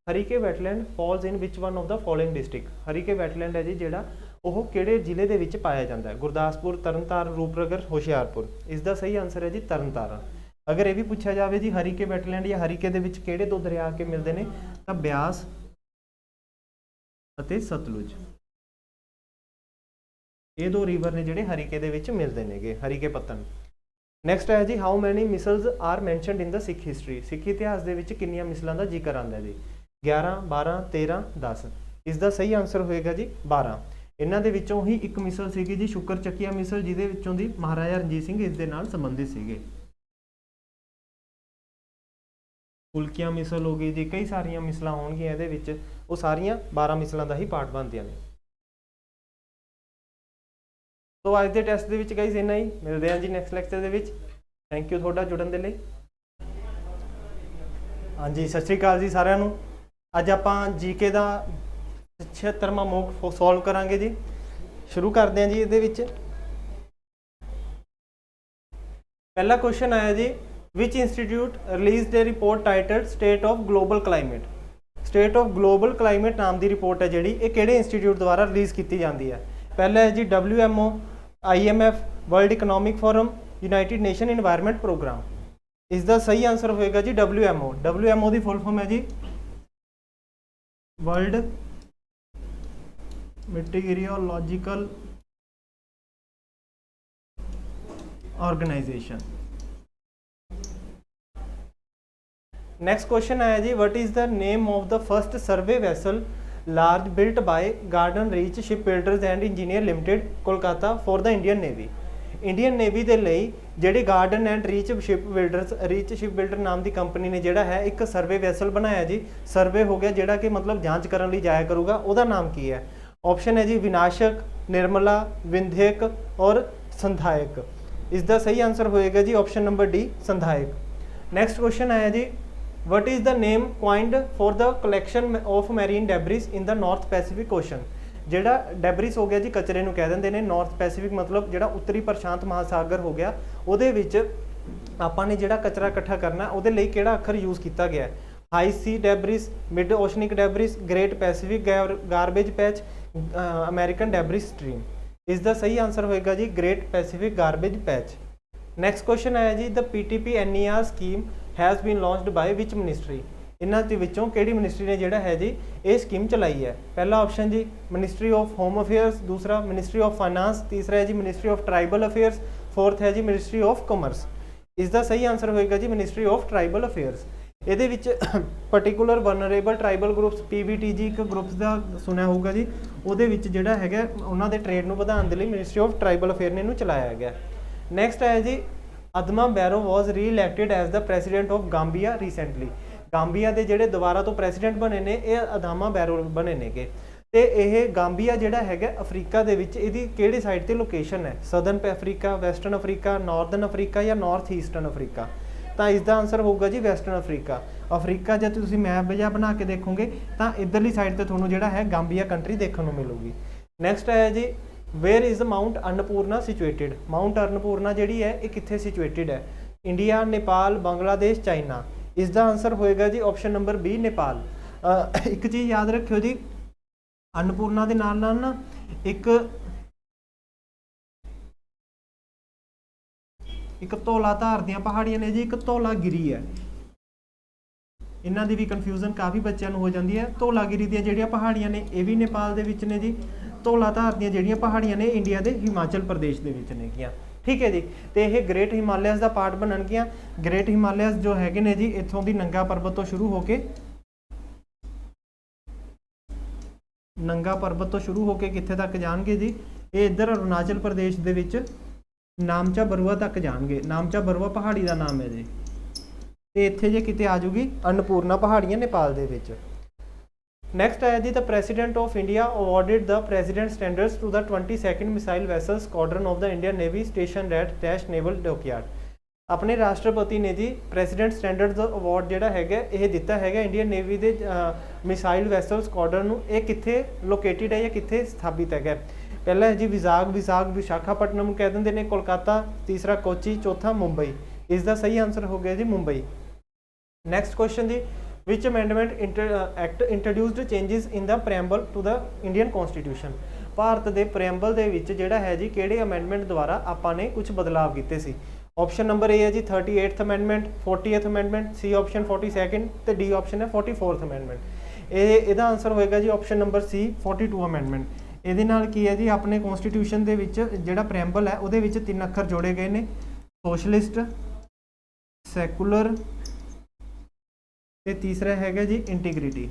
Harike wetland falls in which one of the following district. Harike wetland है जी जिहड़ा ਉਹ ਕਿਹੜੇ ਜ਼ਿਲ੍ਹੇ ਦੇ ਵਿੱਚ ਪਾਇਆ ਜਾਂਦਾ ਹੈ? ਗੁਰਦਾਸਪੁਰ, ਤਰਨਤਾਰਨ, ਰੂਪਨਗਰ, ਹੁਸ਼ਿਆਰਪੁਰ। ਇਸ ਦਾ ਸਹੀ ਆਨਸਰ ਹੈ ਜੀ ਤਰਨਤਾਰਨ। ਅਗਰ ਇਹ ਵੀ ਪੁੱਛਿਆ ਜਾਵੇ ਜੀ ਹਰੀਕੇ ਵੈਟਲੈਂਡ ਜਾਂ ਹਰੀਕੇ ਦੇ ਵਿੱਚ ਕਿਹੜੇ ਦੋ ਦਰਿਆ ਆ ਕੇ ਮਿਲਦੇ ਨੇ, ਤਾਂ ਬਿਆਸ ਅਤੇ ਸਤਲੁਜ, ਇਹ ਦੋ ਰਿਵਰ ਨੇ ਜਿਹੜੇ ਹਰੀਕੇ ਦੇ ਵਿੱਚ ਮਿਲਦੇ ਨੇਗੇ, ਹਰੀਕੇ ਪੱਤਨ। ਨੈਕਸਟ ਹੈ ਜੀ how many misls are mentioned in the Sikh history. Sikh ਇਤਿਹਾਸ ਦੇ ਵਿੱਚ ਕਿੰਨੀਆਂ ਮਿਸਲਾਂ ਦਾ ਜ਼ਿਕਰ ਆਉਂਦਾ ਜੀ? 11, 12, 13, 10। ਇਸ ਦਾ ਸਹੀ ਆਨਸਰ ਹੋਏਗਾ ਜੀ 12। ਇਹਨਾਂ ਦੇ ਵਿੱਚੋਂ ਹੀ ਇੱਕ ਮਿਸਲ ਸੀਗੀ ਜੀ ਸ਼ੁਕਰ ਚੱਕੀਆ ਮਿਸਲ, ਜਿਹਦੇ ਵਿੱਚੋਂ ਦੀ ਮਹਾਰਾਜਾ ਰਣਜੀਤ ਸਿੰਘ ਇਸ ਦੇ ਨਾਲ ਸੰਬੰਧਿਤ ਸੀਗੇ। ਫੁਲਕੀਆਂ ਮਿਸਲ ਹੋ ਗਈ ਜੀ, ਕਈ ਸਾਰੀਆਂ ਮਿਸਲਾਂ ਹੋਣਗੀਆਂ ਇਹਦੇ ਵਿੱਚ, ਉਹ ਸਾਰੀਆਂ 12 ਮਿਸਲਾਂ ਦਾ ਹੀ ਪਾਰਟ ਬਣਦੀਆਂ ਨੇ। ਸੋ ਅੱਜ ਦੇ ਟੈਸਟ ਦੇ ਵਿੱਚ ਗਾਈਜ਼ ਇੰਨਾ ਹੀ, ਮਿਲਦੇ ਹਾਂ ਜੀ ਨੈਕਸਟ ਲੈਕਚਰ ਦੇ ਵਿੱਚ। ਥੈਂਕ ਯੂ ਤੁਹਾਡਾ ਜੁੜਨ ਦੇ ਲਈ। ਹਾਂਜੀ ਸਤਿ ਸ਼੍ਰੀ ਅਕਾਲ ਜੀ ਸਾਰਿਆਂ ਨੂੰ। ਅੱਜ ਆਪਾਂ ਜੀਕੇ ਦਾ 76ਵਾਂ ਮੌਕ ਸੋਲਵ ਕਰਾਂਗੇ ਜੀ। ਸ਼ੁਰੂ ਕਰਦੇ ਹਾਂ ਜੀ ਇਹਦੇ ਵਿੱਚ। ਪਹਿਲਾ ਕੁਐਸਚਨ ਆਇਆ ਜੀ, which institute released a report titled state of global climate। state of global climate ਨਾਮ ਦੀ ਰਿਪੋਰਟ ਹੈ ਜਿਹੜੀ, ਇਹ ਕਿਹੜੇ ਇੰਸਟੀਟਿਊਟ ਦੁਆਰਾ ਰਿਲੀਜ਼ ਕੀਤੀ ਜਾਂਦੀ ਹੈ? ਪਹਿਲਾ ਹੈ ਜੀ WMO, IMF, world economic forum, united nation environment programme. ਇਸ ਦਾ ਸਹੀ ਆਨਸਰ ਹੋਏਗਾ ਜੀ WMO। WMO ਦੀ ਫੁੱਲ ਫਾਰਮ ਹੈ ਜੀ world meteorological organization. Next question आया जी, what is the name of the first survey vessel large built by garden reach ship builders and engineer limited Kolkata for the Indian navy. Indian navy के लिए ਜਿਹੜੇ garden and reach ship builder नाम की कंपनी ने ਜਿਹੜਾ है एक सर्वे वैसल बनाया जी, सर्वे हो गया ਜਿਹੜਾ कि मतलब जांच करने लिए जाया करूगा, ਉਹਦਾ नाम की है? ऑप्शन है जी विनाशक, निर्मला, विंध्यक और संधायक। इसका सही आंसर होएगा जी option number D Sandhayak. Next question आया जी, what is the name coined for the collection of marine debris in the North Pacific Ocean. ਜਿਹੜਾ ਡੈਬਰਿਸ ਹੋ ਗਿਆ ਜੀ ਕਚਰੇ ਨੂੰ ਕਹਿ ਦਿੰਦੇ ਨੇ, ਨਾਰਥ ਪੈਸੀਫਿਕ ਮਤਲਬ ਜਿਹੜਾ ਉੱਤਰੀ ਪ੍ਰਸ਼ਾਂਤ ਮਹਾਸਾਗਰ ਹੋ ਗਿਆ, ਉਹਦੇ ਵਿੱਚ ਆਪਾਂ ਨੇ ਜਿਹੜਾ ਕਚਰਾ ਇਕੱਠਾ ਕਰਨਾ ਉਹਦੇ ਲਈ ਕਿਹੜਾ ਅੱਖਰ ਯੂਜ਼ ਕੀਤਾ ਗਿਆ? High sea debris, mid oceanic debris, great Pacific garbage patch, American debris stream. ਇਸ ਦਾ ਸਹੀ ਆਨਸਰ ਹੋਏਗਾ ਜੀ great Pacific garbage patch. Next question ਆਇਆ ਜੀ, the PTP NER scheme has been launched by which ministry. ਇਹਨਾਂ ਦੇ ਵਿੱਚੋਂ ਕਿਹੜੀ ਮਿਨਿਸਟਰੀ ਨੇ ਜਿਹੜਾ ਹੈ ਜੀ ਇਹ ਸਕੀਮ ਚਲਾਈ ਹੈ? ਪਹਿਲਾ ਆਪਸ਼ਨ ਜੀ ਮਿਨਿਸਟਰੀ ਆਫ ਹੋਮ ਅਫੇਅਰਸ, ਦੂਸਰਾ ਮਿਨਿਸਟਰੀ ਆਫ ਫਾਈਨਾਂਸ, ਤੀਸਰਾ ਹੈ ਜੀ ministry of tribal affairs, fourth ਹੈ ਜੀ ਮਿਨਿਸਟਰੀ ਆਫ ਕਾਮਰਸ। ਇਸ ਦਾ ਸਹੀ ਆਨਸਰ ਹੋਏਗਾ ਜੀ ਮਿਨਿਸਟਰੀ ਆਫ ਟਰਾਈਬਲ ਅਫੇਅਰਸ। ਇਹਦੇ ਵਿੱਚ particular vulnerable tribal groups PVTG ਇੱਕ ਗਰੁੱਪਸ ਦਾ ਸੁਣਿਆ ਹੋਊਗਾ ਜੀ, ਉਹਦੇ ਵਿੱਚ ਜਿਹੜਾ ਹੈਗਾ ਉਹਨਾਂ ਦੇ ਟ੍ਰੇਡ ਨੂੰ ਵਧਾਉਣ ਦੇ ਲਈ ਮਿਨਿਸਟਰੀ ਆਫ ਟਰਾਈਬਲ ਅਫੇਅਰ ਨੇ ਇਹਨੂੰ ਚਲਾਇਆ ਗਿਆ। ਨੈਕਸਟ ਹੈ ਜੀ ਅਦਮਾ ਬੈਰੋ ਵਾਜ਼ ਰੀ elected as the president of Gambia recently. Gambia ਦੇ ਜਿਹੜੇ ਦੁਬਾਰਾ ਤੋਂ ਪ੍ਰੈਜ਼ੀਡੈਂਟ ਬਣੇ ਨੇ ਇਹ ਅਦਾਮਾ ਬੈਰੋ ਬਣੇ ਨੇਗੇ। ਤੇ ਇਹ ਗਾਂਬੀਆ ਜਿਹੜਾ ਹੈਗਾ ਅਫਰੀਕਾ ਦੇ ਵਿੱਚ ਇਹਦੀ ਕਿਹੜੀ ਸਾਈਡ ਤੇ ਲੋਕੇਸ਼ਨ ਹੈ? Southern Africa, western Africa, northern Africa ਜਾਂ ਨਾਰਥ ਈਸਟਰਨ ਅਫਰੀਕਾ? ਤਾਂ ਇਸ ਦਾ ਆਨਸਰ ਹੋਊਗਾ ਜੀ ਵੈਸਟਰਨ ਅਫਰੀਕਾ। ਅਫਰੀਕਾ ਜਦ ਤੁਸੀਂ ਮੈਪ ਜਿਹਾ ਬਣਾ ਕੇ ਦੇਖੋਗੇ ਤਾਂ ਇਧਰਲੀ ਸਾਈਡ ਤੇ ਤੁਹਾਨੂੰ ਜਿਹੜਾ ਹੈ ਗਾਂਬੀਆ ਕੰਟਰੀ ਦੇਖਣ ਨੂੰ ਮਿਲੂਗੀ। ਨੈਕਸਟ ਹੈ ਜੀ where is mount Annapurna situated? Mount Annapurna ਜਿਹੜੀ ਹੈ ਇਹ ਕਿੱਥੇ ਸਿਚੁਏਟਿਡ ਹੈ? India, Nepal, Bangladesh, China? ਇਸ ਦਾ ਆਨਸਰ ਹੋਏਗਾ ਜੀ ਆਪਸ਼ਨ ਨੰਬਰ ਬੀ ਨੇਪਾਲ। ਇੱਕ ਚੀਜ਼ ਯਾਦ ਰੱਖਿਓ ਜੀ, ਅੰਨਪੂਰਨਾ ਦੇ ਨਾਲ ਨਾਲ ਨਾ ਇੱਕ ਧੌਲਾ ਧਾਰ ਦੀਆਂ ਪਹਾੜੀਆਂ ਨੇ ਜੀ, ਇੱਕ ਧੌਲਾਗਿਰੀ ਹੈ। ਇਹਨਾਂ ਦੀ ਵੀ ਕਨਫਿਊਜ਼ਨ ਕਾਫੀ ਬੱਚਿਆਂ ਨੂੰ ਹੋ ਜਾਂਦੀ ਹੈ। ਧੌਲਾਗਿਰੀ ਦੀਆਂ ਜਿਹੜੀਆਂ ਪਹਾੜੀਆਂ ਨੇ ਇਹ ਵੀ ਨੇਪਾਲ ਦੇ ਵਿੱਚ ਨੇ ਜੀ। ਧੌਲਾ ਧਾਰ ਦੀਆਂ ਜਿਹੜੀਆਂ ਪਹਾੜੀਆਂ ਨੇ ਇੰਡੀਆ ਦੇ ਹਿਮਾਚਲ ਪ੍ਰਦੇਸ਼ ਦੇ ਵਿੱਚ ਨੇਗੀਆਂ। ਠੀਕ ਹੈ ਜੀ। ਤੇ ਇਹ ਗ੍ਰੇਟ ਹਿਮਾਲਿਆਸ ਦਾ ਪਾਰਟ ਬਣਨਗੀਆਂ। ਗ੍ਰੇਟ ਹਿਮਾਲਿਆਸ ਜੋ ਹੈਗੇ ਨੇ ਜੀ ਇੱਥੋਂ ਦੀ ਨੰਗਾ ਪਰਬਤ ਤੋਂ ਸ਼ੁਰੂ ਹੋ ਕੇ ਕਿੱਥੇ ਤੱਕ ਜਾਣਗੇ ਜੀ? ਇਹ ਇੱਧਰ ਅਰੁਣਾਚਲ ਪ੍ਰਦੇਸ਼ ਦੇ ਵਿੱਚ ਨਾਮਚਾ ਬਰੂਆ ਤੱਕ ਜਾਣਗੇ। ਨਾਮਚਾ ਬਰੂਆ ਪਹਾੜੀ ਦਾ ਨਾਮ ਹੈ ਜੀ। ਤੇ ਇੱਥੇ ਜੇ ਕਿਤੇ ਆ ਜੂਗੀ ਅੰਨਪੂਰਨਾ ਪਹਾੜੀਆਂ ਨੇਪਾਲ ਦੇ ਵਿੱਚ। ਨੈਕਸਟ ਹੈ ਜੀ the president of India awarded the president standards to the 22nd missile vessel squadron of the Indian navy station at dash naval dockyard. ਆਪਣੇ ਰਾਸ਼ਟਰਪਤੀ ਨੇ ਜੀ ਪ੍ਰੈਜ਼ੀਡੈਂਟ ਸਟੈਂਡਰਡਸ ਅਵਾਰਡ ਜਿਹੜਾ ਹੈਗਾ ਇਹ ਦਿੱਤਾ ਹੈਗਾ ਇੰਡੀਅਨ ਨੇਵੀ ਦੇ ਮਿਸਾਈਲ ਵੈਸਲ ਸਕੁਆਡਰਨ ਨੂੰ। ਇਹ ਕਿੱਥੇ ਲੋਕੇਟਿਡ ਹੈ ਜਾਂ ਕਿੱਥੇ ਸਥਾਪਿਤ ਹੈਗਾ? ਪਹਿਲਾ ਹੈ ਜੀ ਵਿਸ਼ਾਖਾਪਟਨਮ ਕਹਿ ਦਿੰਦੇ ਨੇ, ਕੋਲਕਾਤਾ, ਤੀਸਰਾ ਕੋਚੀ, ਚੌਥਾ ਮੁੰਬਈ। ਇਸ ਦਾ ਸਹੀ ਆਨਸਰ ਹੋ ਗਿਆ ਜੀ ਮੁੰਬਈ। ਨੈਕਸਟ ਕੁਐਸਚਨ ਜੀ which amendment act introduced changes in the preamble to the Indian constitution? Bharat ਦੇ ਪ੍ਰੈਂਬਲ ਦੇ ਵਿੱਚ ਜਿਹੜਾ ਹੈ ਜੀ ਕਿਹੜੇ ਅਮੈਂਡਮੈਂਟ ਦੁਆਰਾ ਆਪਾਂ ਨੇ ਕੁਝ ਬਦਲਾਵ ਕੀਤੇ ਸੀ? ਆਪਸ਼ਨ ਨੰਬਰ ਏ ਹੈ ਜੀ 38th ਅਮੈਂਡਮੈਂਟ, 40th ਅਮੈਂਡਮੈਂਟ, ਸੀ ਆਪਸ਼ਨ 42nd ਤੇ ਡੀ ਆਪਸ਼ਨ ਹੈ 44th ਅਮੈਂਡਮੈਂਟ। ਇਹਦਾ ਆਨਸਰ ਹੋਏਗਾ ਜੀ ਆਪਸ਼ਨ ਨੰਬਰ ਸੀ 42 ਅਮੈਂਡਮੈਂਟ। ਇਹਦੇ ਨਾਲ ਕੀ ਹੈ ਜੀ ਆਪਣੇ ਕਨਸਟੀਟਿਊਸ਼ਨ ਦੇ ਵਿੱਚ ਜਿਹੜਾ ਪ੍ਰੈਂਬਲ ਹੈ ਉਹਦੇ ਵਿੱਚ 3 ਅੱਖਰ ਜੋੜੇ ਗਏ ਨੇ, ਸੋਸ਼ਲਿਸਟ, ਸੈਕੂਲਰ ਤੇ ਤੀਸਰਾ ਹੈਗਾ ਜੀ ਇੰਟੀਗ੍ਰਿਟੀ।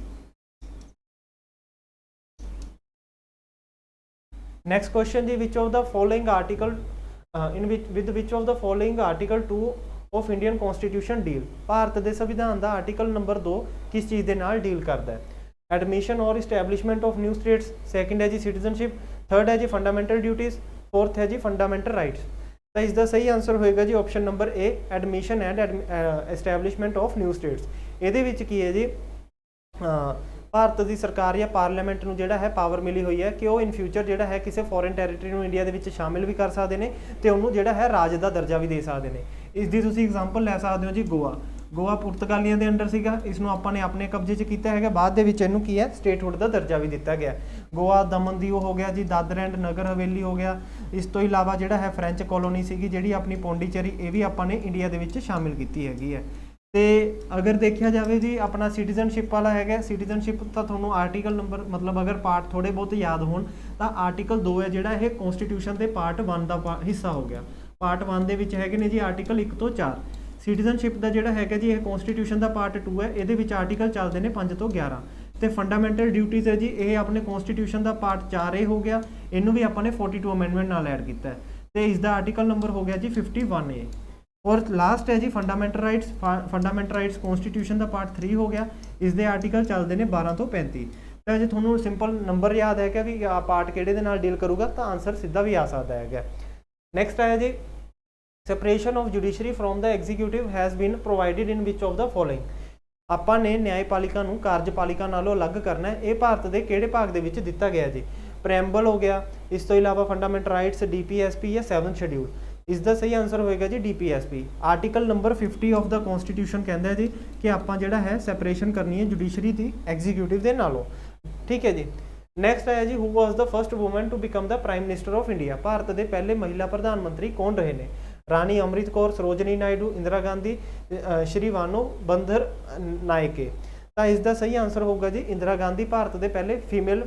ਨੈਕਸਟ ਕੁਐਸਚਨ ਜੀ which of the following article with which of the following article 2 of Indian Constitution deal? Bharat ਦੇ ਸੰਵਿਧਾਨ ਦਾ ਆਰਟੀਕਲ ਨੰਬਰ 2 ਕਿਸ ਚੀਜ਼ ਦੇ ਨਾਲ ਡੀਲ ਕਰਦਾ ਹੈ? ਐਡਮਿਸ਼ਨ ਔਰ ਇਸਟੈਬਲਿਸ਼ਮੈਂਟ ਆਫ ਨਿਊ ਸਟੇਟਸ, ਸੈਕੰਡ ਹੈ ਜੀ ਸਿਟੀਜ਼ਨਸ਼ਿਪ, ਥਰਡ ਹੈ ਜੀ ਫੰਡਾਮੈਂਟਲ ਡਿਊਟੀਜ਼, ਫੋਰਥ ਹੈ ਜੀ ਫੰਡਾਮੈਂਟਲ ਰਾਈਟਸ। ਤਾਂ ਇਸ ਦਾ ਸਹੀ ਆਨਸਰ ਹੋਏਗਾ ਜੀ option number A admission and establishment of new states. ਇਹਦੇ ਵਿੱਚ ਕੀ ਹੈ ਜੀ ਭਾਰਤ ਦੀ ਸਰਕਾਰ ਜਾਂ ਪਾਰਲੀਮੈਂਟ ਨੂੰ ਜਿਹੜਾ ਹੈ ਪਾਵਰ ਮਿਲੀ ਹੋਈ ਹੈ ਕਿ ਉਹ ਇਨ ਫਿਊਚਰ ਜਿਹੜਾ ਹੈ ਕਿਸੇ ਫੋਰਨ ਟੈਰੀਟਰੀ ਨੂੰ ਇੰਡੀਆ ਦੇ ਵਿੱਚ ਸ਼ਾਮਿਲ ਵੀ ਕਰ ਸਕਦੇ ਨੇ ਤੇ ਉਹਨੂੰ ਜਿਹੜਾ ਹੈ ਰਾਜ ਦਾ ਦਰਜਾ ਵੀ ਦੇ ਸਕਦੇ ਨੇ। ਇਸ ਦੀ ਤੁਸੀਂ ਐਗਜ਼ਾਮਪਲ ਲੈ ਸਕਦੇ ਹੋ ਜੀ ਗੋਆ ਪੁਰਤਗਾਲੀਆਂ ਦੇ ਅੰਡਰ ਸੀਗਾ, ਇਸ ਨੂੰ ਆਪਾਂ ਨੇ ਆਪਣੇ ਕਬਜ਼ੇ 'ਚ ਕੀਤਾ ਹੈਗਾ, ਬਾਅਦ ਦੇ ਵਿੱਚ ਇਹਨੂੰ ਕੀ ਹੈ ਸਟੇਟਹੁੱਡ ਦਾ ਦਰਜਾ ਵੀ ਦਿੱਤਾ ਗਿਆ। ਗੋਆ ਦਮਨ ਦੀਓ ਹੋ ਗਿਆ ਜੀ, ਦਾਦਰ ਐਂਡ ਨਗਰ ਹਵੇਲੀ ਹੋ ਗਿਆ। ਇਸ ਤੋਂ ਇਲਾਵਾ ਜਿਹੜਾ ਹੈ ਫਰੈਂਚ ਕਲੋਨੀ ਸੀਗੀ ਜਿਹੜੀ ਆਪਣੀ ਪੌਂਡੀਚੇਰੀ, ਇਹ ਵੀ ਆਪਾਂ ਨੇ ਇੰਡੀਆ ਦੇ ਵਿੱਚ ਸ਼ਾਮਿਲ ਕੀਤੀ ਹੈਗੀ ਹੈ। ਤੇ ਅਗਰ ਦੇਖਿਆ ਜਾਵੇ ਜੀ ਆਪਣਾ ਸਿਟੀਜ਼ਨਸ਼ਿਪ ਵਾਲਾ ਹੈਗਾ, ਸਿਟੀਜ਼ਨਸ਼ਿਪ ਤਾਂ ਤੁਹਾਨੂੰ ਆਰਟੀਕਲ ਨੰਬਰ ਮਤਲਬ ਅਗਰ ਪਾਰਟ ਥੋੜੇ ਬਹੁਤ ਯਾਦ ਹੋਣ ਤਾਂ ਆਰਟੀਕਲ 2 ਹੈ ਜਿਹੜਾ ਇਹ ਕਨਸਟੀਟਿਊਸ਼ਨ ਦੇ ਪਾਰਟ 1 ਦਾ ਹਿੱਸਾ ਹੋ ਗਿਆ। ਪਾਰਟ 1 ਦੇ ਵਿੱਚ ਹੈਗੇ ਨੇ ਜੀ ਆਰਟੀਕਲ 1 ਤੋਂ 4। ਸਿਟੀਜ਼ਨਸ਼ਿਪ ਦਾ ਜਿਹੜਾ ਹੈਗਾ ਜੀ ਇਹ ਕਨਸਟੀਟਿਊਸ਼ਨ ਦਾ ਪਾਰਟ 2 ਹੈ, ਇਹਦੇ ਵਿੱਚ ਆਰਟੀਕਲ ਚੱਲਦੇ ਨੇ 5 ਤੋਂ 11। ਤੇ ਫੰਡਾਮੈਂਟਲ ਡਿਊਟੀਜ਼ ਹੈ ਜੀ ਇਹ ਆਪਣੇ ਕਨਸਟੀਟਿਊਸ਼ਨ ਦਾ ਪਾਰਟ 4A ਹੋ ਗਿਆ, ਇਹਨੂੰ ਵੀ ਆਪਾਂ ਨੇ 42 ਅਮੈਂਡਮੈਂਟ ਨਾਲ ਐਡ ਕੀਤਾ ਹੈ ਤੇ ਇਸ ਦਾ ਆਰਟੀਕਲ ਨੰਬਰ ਹੋ ਗਿਆ ਜੀ 51A। ਔਰ ਲਾਸਟ ਹੈ ਜੀ ਫੰਡਾਮੈਂਟਲ ਰਾਈਟਸ ਕਨਸਟੀਟਿਊਸ਼ਨ ਦਾ ਪਾਰਟ 3 ਹੋ ਗਿਆ, ਇਸ ਦੇ ਆਰਟੀਕਲ ਚੱਲਦੇ ਨੇ 12 ਤੋਂ 35। ਤਾਂ ਜੇ ਤੁਹਾਨੂੰ ਸਿੰਪਲ ਨੰਬਰ ਯਾਦ ਹੈ ਕਿ ਵੀ ਪਾਰਟ ਕਿਹੜੇ ਦੇ ਨਾਲ ਡੀਲ ਕਰੂਗਾ ਤਾਂ ਆਨਸਰ ਸਿੱਧਾ ਵੀ ਆ ਸਕਦਾ ਹੈਗਾ। ਨੈਕਸਟ ਹੈ ਜੀ separation of judiciary from the executive has been provided in which of the following? ਆਪਾਂ ਨੇ ਨਿਆਂਪਾਲਿਕਾ ਨੂੰ ਕਾਰਜਪਾਲਿਕਾ ਨਾਲੋਂ ਅਲੱਗ ਕਰਨਾ ਹੈ, ਇਹ ਭਾਰਤ ਦੇ ਕਿਹੜੇ ਭਾਗ ਦੇ ਵਿੱਚ ਦਿੱਤਾ ਗਿਆ ਜੀ? ਪ੍ਰੈਂਬਲ ਹੋ ਗਿਆ, ਇਸ ਤੋਂ ਇਲਾਵਾ ਫੰਡਾਮੈਂਟਲ ਰਾਈਟਸ, DPSP ਜਾਂ 7th ਸ਼ਡਿਊਲ। ਇਸ ਦਾ ਸਹੀ ਆਨਸਰ ਹੋਏਗਾ ਜੀ DPSP। Article number 50 of the constitution ਕਹਿੰਦਾ ਹੈ ਜੀ ਕਿ ਆਪਾਂ ਜਿਹੜਾ ਹੈ ਸੈਪਰੇਸ਼ਨ ਕਰਨੀ ਹੈ ਜੁਡੀਸ਼ਰੀ ਦੀ ਐਗਜ਼ੀਕਿਊਟਿਵ ਦੇ ਨਾਲੋਂ। ਠੀਕ ਹੈ ਜੀ। ਨੈਕਸਟ ਹੈ ਜੀ who was the first woman to become the prime minister of India? Bharat ਦੇ ਪਹਿਲੇ ਮਹਿਲਾ ਪ੍ਰਧਾਨ ਮੰਤਰੀ ਕੌਣ ਰਹੇ ਨੇ? ਰਾਣੀ ਅੰਮ੍ਰਿਤ ਕੌਰ, ਸਰੋਜਨੀ ਨਾਇਡੂ, ਇੰਦਰਾ ਗਾਂਧੀ, ਸ਼੍ਰੀ ਵਾਨੋ ਬੰਦਰ ਨਾਇਕੇ। ਤਾਂ ਇਸ ਦਾ ਸਹੀ ਆਨਸਰ ਹੋਊਗਾ ਜੀ ਇੰਦਰਾ ਗਾਂਧੀ ਭਾਰਤ ਦੇ ਪਹਿਲੇ ਫੀਮੇਲ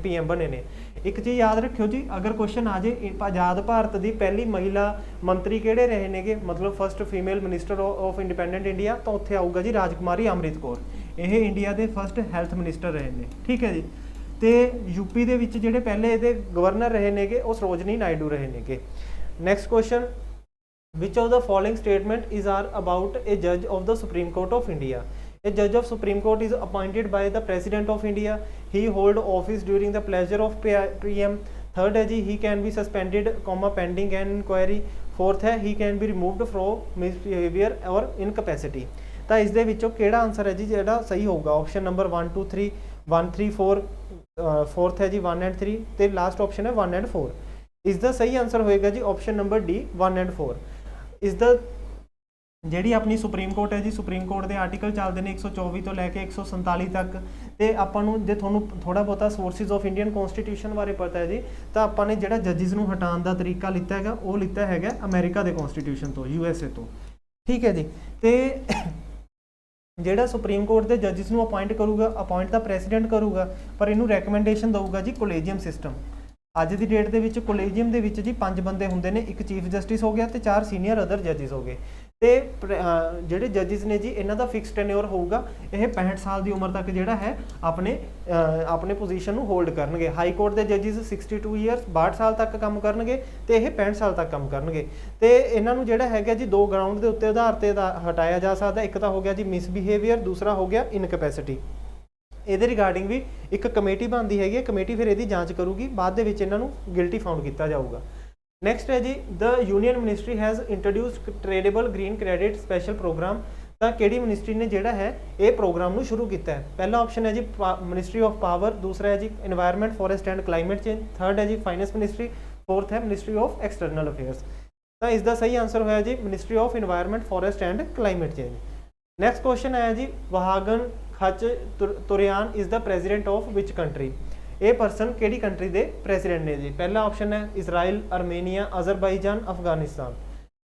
PM ਬਣੇ ਨੇ। ਇੱਕ ਚੀਜ਼ ਯਾਦ ਰੱਖਿਓ ਜੀ, ਅਗਰ ਕੁਐਸਚਨ ਆ ਜੇ ਆਜ਼ਾਦ ਭਾਰਤ ਦੀ ਪਹਿਲੀ ਮਹਿਲਾ ਮੰਤਰੀ ਕਿਹੜੇ ਰਹੇ ਨੇਗੇ, ਮਤਲਬ first female minister of independent India, ਤਾਂ ਉੱਥੇ ਆਊਗਾ ਜੀ ਰਾਜਕੁਮਾਰੀ ਅੰਮ੍ਰਿਤ ਕੌਰ। ਇਹ ਇੰਡੀਆ ਦੇ ਫਸਟ ਹੈਲਥ ਮਿਨਿਸਟਰ ਰਹੇ ਨੇ। ਠੀਕ ਹੈ ਜੀ। ਤੇ ਯੂਪੀ ਦੇ ਵਿੱਚ ਜਿਹੜੇ ਪਹਿਲੇ ਇਹਦੇ ਗਵਰਨਰ ਰਹੇ ਨੇਗੇ ਉਹ ਸਰੋਜਨੀ ਨਾਇਡੂ ਰਹੇ ਨੇਗੇ। Next question which of the following statement is are about a ਜੱਜ of the supreme court of India? A judge of Supreme Court is appointed by the President of India. He hold office during the pleasure of PM. Third है जी he can be suspended, pending an inquiry. Fourth है he can be removed from misbehavior or incapacity. ਤਾਂ ਇਸ ਦੇ ਵਿੱਚੋਂ ਕਿਹੜਾ ਆਨਸਰ ਹੈ ਜੀ ਜਿਹੜਾ ਸਹੀ ਹੋਊਗਾ? ਆਪਸ਼ਨ ਨੰਬਰ 1 2 3 1 3 4 फोर्थ है जी 1 एंड 3 ਤੇ ਲਾਸਟ ਆਪਸ਼ਨ ਹੈ 1 ਐਂਡ 4। ਇਸ ਦਾ ਸਹੀ ਆਨਸਰ ਹੋਏਗਾ ਜੀ ਆਪਸ਼ਨ ਨੰਬਰ ਡੀ 1 ਐਂਡ 4। ਇਸ ਦਾ ਜਿਹੜੀ ਆਪਣੀ ਸੁਪਰੀਮ ਕੋਰਟ ਹੈ ਜੀ, ਸੁਪਰੀਮ ਕੋਰਟ ਦੇ ਆਰਟੀਕਲ ਚੱਲਦੇ ਨੇ 124 ਤੋਂ ਲੈ ਕੇ 147 ਤੱਕ। ਤੇ ਆਪਾਂ ਨੂੰ ਜੇ ਤੁਹਾਨੂੰ ਥੋੜਾ ਬਹੁਤਾ ਸੋਰਸਿਸ ਆਫ ਇੰਡੀਅਨ ਕਨਸਟੀਟਿਊਸ਼ਨ ਬਾਰੇ ਪਤਾ ਹੈ ਜੀ, ਤਾਂ ਆਪਾਂ ਨੇ ਜਿਹੜਾ ਜੱਜਿਸ ਨੂੰ ਹਟਾਉਣ ਦਾ ਤਰੀਕਾ ਲਿੱਤਾ ਹੈਗਾ ਉਹ ਲਿੱਤਾ ਹੈਗਾ ਅਮਰੀਕਾ ਦੇ ਕਨਸਟੀਟਿਊਸ਼ਨ ਤੋਂ, USA ਤੋਂ। ਠੀਕ ਹੈ ਜੀ। ਤੇ ਜਿਹੜਾ ਸੁਪਰੀਮ ਕੋਰਟ ਦੇ ਜੱਜਿਸ ਨੂੰ ਅਪਾਇੰਟ ਕਰੂਗਾ, ਅਪਾਇੰਟ ਦਾ ਪ੍ਰੈਸੀਡੈਂਟ ਕਰੂਗਾ, ਪਰ ਇਹਨੂੰ ਰეკਮੈਂਡੇਸ਼ਨ ਦਊਗਾ ਜੀ ਕੋਲੇਜੀਅਮ ਸਿਸਟਮ। ਅੱਜ ਦੀ ਡੇਟ ਦੇ ਵਿੱਚ ਕੋਲੇਜੀਅਮ ਦੇ ਵਿੱਚ ਜੀ 5 ਬੰਦੇ ਹੁੰਦੇ ਨੇ, ਇੱਕ ਚੀਫ ਜਸਟਿਸ ਹੋ ਗਿਆ ਤੇ 4 ਸੀਨੀਅਰ ਅਦਰ ਜੱਜਿਸ ਹੋ ਗਏ। ਤੇ ਜਿਹੜੇ ਜੱਜਿਸ ਨੇ ਜੀ ਇਹਨਾਂ ਦਾ ਫਿਕਸ ਟੈਨਿਓਰ ਹੋਊਗਾ, ਇਹ 65 ਸਾਲ ਦੀ ਉਮਰ ਤੱਕ ਜਿਹੜਾ ਹੈ ਆਪਣੇ ਪੋਜੀਸ਼ਨ ਨੂੰ ਹੋਲਡ ਕਰਨਗੇ। ਹਾਈ ਕੋਰਟ ਦੇ ਜੱਜਿਸ 62 ਇਅਰਸ 62 ਸਾਲ ਤੱਕ ਕੰਮ ਕਰਨਗੇ ਤੇ ਇਹ 65 ਸਾਲ ਤੱਕ ਕੰਮ ਕਰਨਗੇ। ਤੇ ਇਹਨਾਂ ਨੂੰ ਜਿਹੜਾ ਹੈਗਾ ਜੀ 2 ਗਰਾਊਂਡ ਦੇ ਉੱਤੇ ਆਧਾਰ ਤੇ ਹਟਾਇਆ ਜਾ ਸਕਦਾ। ਇੱਕ ਤਾਂ ਹੋ ਗਿਆ ਜੀ ਮਿਸਬਿਹੇਵੀਅਰ, ਦੂਸਰਾ ਹੋ ਗਿਆ ਇਨਕੈਪੈਸਿਟੀ। ਇਹਦੇ ਰਿਗਾਰਡਿੰਗ ਵੀ ਇੱਕ ਕਮੇਟੀ ਬਣਦੀ ਹੈਗੀ ਹੈ, ਕਮੇਟੀ ਫਿਰ ਇਹਦੀ ਜਾਂਚ ਕਰੂਗੀ, ਬਾਅਦ ਦੇ ਵਿੱਚ ਇਹਨਾਂ ਨੂੰ ਗਿਲਟੀ ਫਾਊਂਡ ਕੀਤਾ ਜਾਊਗਾ। ਨੈਕਸਟ ਹੈ ਜੀ the union ministry has introduced tradable green credit special programme. ਤਾਂ ਕਿਹੜੀ ਮਿਨਿਸਟਰੀ ਨੇ ਜਿਹੜਾ ਹੈ ਇਹ ਪ੍ਰੋਗਰਾਮ ਨੂੰ ਸ਼ੁਰੂ ਕੀਤਾ ਹੈ? ਪਹਿਲਾ ਆਪਸ਼ਨ ਹੈ ਜੀ ਮਿਨਿਸਟਰੀ ਆਫ ਪਾਵਰ, ਦੂਸਰਾ ਹੈ ਜੀ environment forest and climate change, third ਹੈ ਜੀ ਫਾਈਨੈਂਸ ਮਿਨਿਸਟਰੀ, ਫੋਰਥ ਹੈ ਮਿਨਿਸਟਰੀ ਆਫ ਐਕਸਟਰਨਲ ਅਫੇਅਰਸ। ਤਾਂ ਇਸ ਦਾ ਸਹੀ ਆਨਸਰ ਹੋਇਆ ਜੀ ministry of environment forest and climate change. Next question ਆਇਆ ਜੀ Vahagn Khachaturyan is the president of which country. ਇਹ ਪਰਸਨ ਕਿਹੜੀ ਕੰਟਰੀ ਦੇ ਪ੍ਰੈਜ਼ੀਡੈਂਟ ਨੇ ਜੀ? ਪਹਿਲਾ ਆਪਸ਼ਨ ਹੈ ਇਜ਼ਰਾਈਲ, ਅਰਮੇਨੀਆ, ਅਜ਼ਰਬਾਈਜਾਨ, ਅਫਗਾਨਿਸਤਾਨ।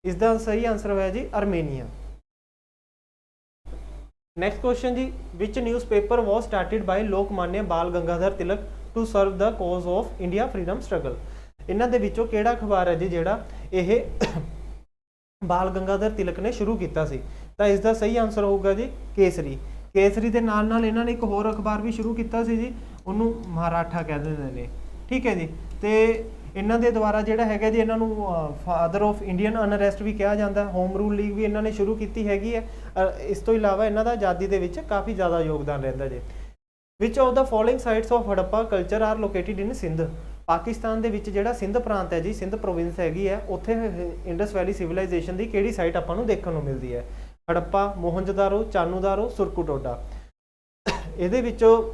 ਇਸ ਦਾ ਸਹੀ ਆਨਸਰ ਹੋਇਆ ਜੀ ਅਰਮੇਨੀਆ। ਨੈਕਸਟ ਕੁਐਸਚਨ ਜੀ which newspaper was started by Lokmanya Bal Gangadhar Tilak to serve the cause of India freedom struggle. ਇਹਨਾਂ ਦੇ ਵਿੱਚੋਂ ਕਿਹੜਾ ਅਖਬਾਰ ਹੈ ਜੀ ਜਿਹੜਾ ਇਹ ਬਾਲ ਗੰਗਾਧਰ ਤਿਲਕ ਨੇ ਸ਼ੁਰੂ ਕੀਤਾ ਸੀ? ਤਾਂ ਇਸ ਦਾ ਸਹੀ ਆਨਸਰ ਹੋਊਗਾ ਜੀ ਕੇਸਰੀ। ਕੇਸਰੀ ਦੇ ਨਾਲ ਨਾਲ ਇਹਨਾਂ ਨੇ ਇੱਕ ਹੋਰ ਅਖਬਾਰ ਵੀ ਸ਼ੁਰੂ ਕੀਤਾ ਸੀ ਜੀ, ਉਹਨੂੰ ਮਹਾਰਾਠਾ ਕਹਿ ਦਿੰਦੇ ਨੇ। ਠੀਕ ਹੈ ਜੀ। ਤੇ ਇਹਨਾਂ ਦੇ ਦੁਆਰਾ ਜਿਹੜਾ ਹੈਗਾ ਜੀ ਇਹਨਾਂ ਨੂੰ ਫਾਦਰ ਆਫ ਇੰਡੀਅਨ ਅਨਰੈਸਟ ਵੀ ਕਿਹਾ ਜਾਂਦਾ। ਹੋਮ ਰੂਲ ਲੀਗ ਵੀ ਇਹਨਾਂ ਨੇ ਸ਼ੁਰੂ ਕੀਤੀ ਹੈਗੀ ਹੈ। ਇਸ ਤੋਂ ਇਲਾਵਾ ਇਹਨਾਂ ਦਾ ਆਜ਼ਾਦੀ ਦੇ ਵਿੱਚ ਕਾਫੀ ਜ਼ਿਆਦਾ ਯੋਗਦਾਨ ਰਹਿੰਦਾ ਜੀ। Which of the following sites of Harappa culture are located in Sindh. Pakistan ਦੇ ਵਿੱਚ ਜਿਹੜਾ ਸਿੰਧ ਪ੍ਰਾਂਤ ਹੈ ਜੀ, ਸਿੰਧ ਪ੍ਰੋਵਿੰਸ ਹੈਗੀ ਹੈ, ਉੱਥੇ ਇੰਡਸ ਵੈਲੀ ਸਿਵਲਾਈਜੇਸ਼ਨ ਦੀ ਕਿਹੜੀ ਸਾਈਟ ਆਪਾਂ ਨੂੰ ਦੇਖਣ ਨੂੰ ਮਿਲਦੀ ਹੈ? ਹੜੱਪਾ, ਮੋਹਨਜਦਾਰੋ, ਚਾਨੂਦਾਰੋ, ਸੁਰਕੂਟੋਡਾ। ਇਹਦੇ ਵਿੱਚੋਂ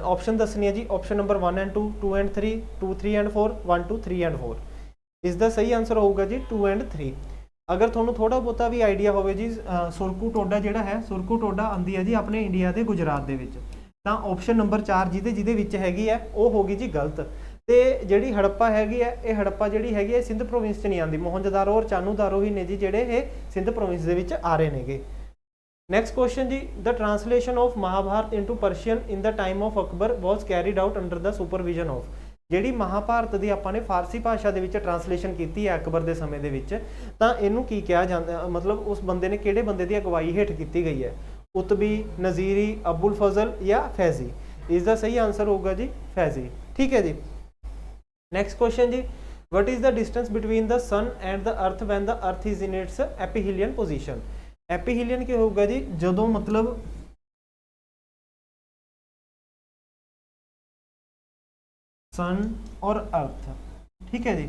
ਆਪਸ਼ਨ ਦੱਸਣੀ ਹੈ ਜੀ option number 1 and 2, 2 and 3, 2 3 and 4, 1 2 3 and 4। ਇਸ ਦਾ ਸਹੀ ਆਨਸਰ ਹੋਊਗਾ ਜੀ 2 ਐਂਡ 3। ਅਗਰ ਤੁਹਾਨੂੰ ਥੋੜਾ ਬਹੁਤਾ ਵੀ ਆਈਡੀਆ ਹੋਵੇ ਜੀ ਸੁਰਕੂਟੋਡਾ ਜਿਹੜਾ ਹੈ, ਸੁਰਕੂਟੋਡਾ ਆਉਂਦੀ ਹੈ ਜੀ ਆਪਣੇ ਇੰਡੀਆ ਦੇ ਗੁਜਰਾਤ ਦੇ ਵਿੱਚ। ਤਾਂ ਆਪਸ਼ਨ ਨੰਬਰ 4 ਜਿਹਦੇ ਵਿੱਚ ਹੈਗੀ ਹੈ ਉਹ ਹੋਗੀ ਜੀ ਗਲਤ। ਤੇ ਜਿਹੜੀ ਹੜੱਪਾ ਹੈਗੀ ਹੈ, ਇਹ ਹੜੱਪਾ ਜਿਹੜੀ ਹੈਗੀ ਹੈ ਸਿੰਧ ਪ੍ਰੋਵਿੰਸ 'ਚ ਨਹੀਂ ਆਉਂਦੀ। ਮੋਹਨਜਦਾਰੋ ਔਰ ਚਾਨੂਦਾਰੋ ਹੀ ਨੇ ਜੀ ਜਿਹੜੇ ਇਹ ਸਿੰਧ ਪ੍ਰੋਵਿੰਸ ਦੇ ਵਿੱਚ ਆ ਰਹੇ ਨੇਗੇ। ਨੈਕਸਟ ਕੁਐਸਚਨ ਜੀ the translation of Mahabharata into Persian in the time of Akbar was carried out under the supervision of. ਜਿਹੜੀ ਮਹਾਭਾਰਤ ਦੀ ਆਪਾਂ ਨੇ ਫਾਰਸੀ ਭਾਸ਼ਾ ਦੇ ਵਿੱਚ ਟ੍ਰਾਂਸਲੇਸ਼ਨ ਕੀਤੀ ਹੈ ਅਕਬਰ ਦੇ ਸਮੇਂ ਦੇ ਵਿੱਚ, ਤਾਂ ਇਹਨੂੰ ਕੀ ਕਿਹਾ ਜਾਂਦਾ? ਮਤਲਬ ਉਸ ਬੰਦੇ ਨੇ ਕਿਹੜੇ ਬੰਦੇ ਦੀ ਅਗਵਾਈ ਹੇਠ ਕੀਤੀ ਗਈ ਹੈ? ਉਤਬੀ, ਨਜ਼ੀਰੀ, ਅਬੁਲ ਫਜ਼ਲ ਜਾਂ ਫੈਜ਼ੀ। ਇਸ ਦਾ ਸਹੀ ਆਨਸਰ ਹੋਊਗਾ ਜੀ ਫੈਜ਼ੀ। ਠੀਕ ਹੈ ਜੀ। ਨੈਕਸਟ ਕੁਐਸਚਨ ਜੀ what is the distance between the sun and the earth when the earth is in its aphelion position. Aphelion ਕੀ ਹੋਊਗਾ ਜੀ? ਜਦੋਂ ਮਤਲਬ ਸਨ ਔਰ ਅਰਥ, ਠੀਕ ਹੈ ਜੀ,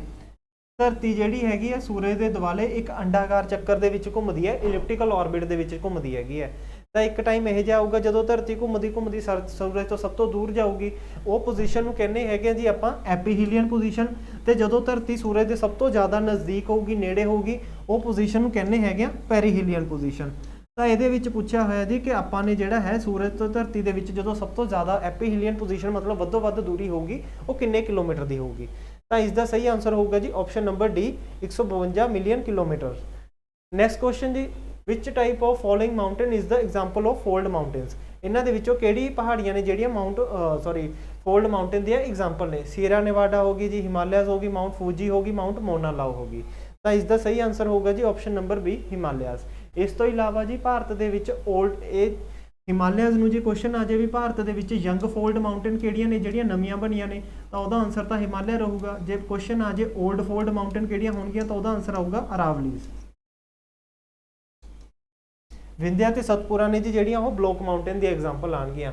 ਧਰਤੀ ਜਿਹੜੀ ਹੈਗੀ ਹੈ ਸੂਰਜ ਦੇ ਦੁਆਲੇ ਇੱਕ ਅੰਡਾਕਾਰ ਚੱਕਰ ਦੇ ਵਿੱਚ ਘੁੰਮਦੀ ਹੈ, ਇਲਿਪਟੀਕਲ ਆਰਬਿਟ ਦੇ ਵਿੱਚ ਘੁੰਮਦੀ ਹੈਗੀ ਹੈ। ਤਾਂ ਇੱਕ ਟਾਈਮ ਇਹ ਜਿਹਾ ਆਊਗਾ ਜਦੋਂ ਧਰਤੀ ਘੁੰਮਦੀ ਸੂਰਜ ਤੋਂ ਸਭ ਤੋਂ ਦੂਰ ਜਾਊਗੀ, ਉਹ ਪੋਜੀਸ਼ਨ ਨੂੰ ਕਹਿੰਦੇ ਹੈਗੇ ਜੀ ਆਪਾਂ ਐਪੀਹੀਲੀਅਨ ਪੋਜੀਸ਼ਨ। ਤੇ ਜਦੋਂ ਧਰਤੀ ਸੂਰਜ ਦੇ ਸਭ ਤੋਂ ਜ਼ਿਆਦਾ ਨਜ਼ਦੀਕ ਹੋਊਗੀ, ਨੇੜੇ ਹੋਊਗੀ, ਉਹ ਪੋਜੀਸ਼ਨ ਨੂੰ ਕਹਿੰਦੇ ਹੈਗੇ ਆ ਪੈਰੀਹੀਲੀਅਨ ਪੋਜੀਸ਼ਨ। ਤਾਂ ਇਹਦੇ ਵਿੱਚ ਪੁੱਛਿਆ ਹੋਇਆ ਜੀ ਕਿ ਆਪਾਂ ਨੇ ਜਿਹੜਾ ਹੈ ਸੂਰਜ ਤੋਂ ਧਰਤੀ ਦੇ ਵਿੱਚ ਜਦੋਂ ਸਭ ਤੋਂ ਜ਼ਿਆਦਾ ਐਪੀਹੀਲੀਅਨ ਪੋਜੀਸ਼ਨ ਮਤਲਬ ਵੱਧੋ ਵੱਧ ਦੂਰੀ ਹੋਊਗੀ, ਉਹ ਕਿੰਨੇ ਕਿਲੋਮੀਟਰ ਦੀ ਹੋਊਗੀ? ਤਾਂ ਇਸ ਦਾ ਸਹੀ ਆਨਸਰ ਹੋਊਗਾ ਜੀ option number D 152 million kilometre. Next question ਜੀ which type of following mountain is the example of fold mountains. ਇਹਨਾਂ ਦੇ ਵਿੱਚੋਂ ਕਿਹੜੀ ਪਹਾੜੀਆਂ ਨੇ ਜਿਹੜੀਆਂ ਫੋਲਡ ਮਾਊਂਟੇਨ ਦੀਆਂ ਐਗਜ਼ਾਮਪਲ ਨੇ? ਸੀਰਾ ਨੇਵਾਡਾ ਹੋਗੀ ਜੀ, ਹਿਮਾਲਿਆਜ਼ ਹੋਗੀ, ਮਾਊਂਟ ਫੂਜੀ ਹੋਗੀ, ਮਾਊਂਟ ਮੋਨਾ ਲਾਓ ਹੋਗੀ। ਤਾਂ ਇਸ ਦਾ ਸਹੀ ਆਨਸਰ ਹੋਊਗਾ ਜੀ ਆਪਸ਼ਨ ਨੰਬਰ ਬੀ ਹਿਮਾਲਿਆਜ਼। ਇਸ ਤੋਂ ਇਲਾਵਾ ਜੀ ਭਾਰਤ ਦੇ ਵਿੱਚ ਹਿਮਾਲਿਆਜ਼ ਨੂੰ ਜੇ ਕੁਐਸਚਨ ਆ ਜਾਵੇ ਵੀ ਭਾਰਤ ਦੇ ਵਿੱਚ ਯੰਗ ਫੋਲਡ ਮਾਊਂਟੇਨ ਕਿਹੜੀਆਂ ਨੇ ਜਿਹੜੀਆਂ ਨਵੀਆਂ ਬਣੀਆਂ ਨੇ, ਤਾਂ ਉਹਦਾ ਆਨਸਰ ਤਾਂ ਹਿਮਾਲਿਆ ਰਹੂਗਾ। ਜੇ ਕੁਐਸਚਨ ਆ ਜੇ 올ਡ ਫੋਲਡ ਮਾਊਂਟੇਨ ਕਿਹੜੀਆਂ ਹੋਣਗੀਆਂ, ਤਾਂ ਉਹਦਾ ਆਨਸਰ ਆਊਗਾ ਅਰਾਵਲੀਜ਼। ਵਿੰਧਿਆ ਤੇ ਸਤਪੁਰਾ ਨੇ ਜੀ ਜਿਹੜੀਆਂ ਉਹ ਬਲੌਕ ਮਾਊਂਟੇਨ ਦੀ ਐਗਜ਼ਾਮਪਲ ਆਣਗੀਆਂ।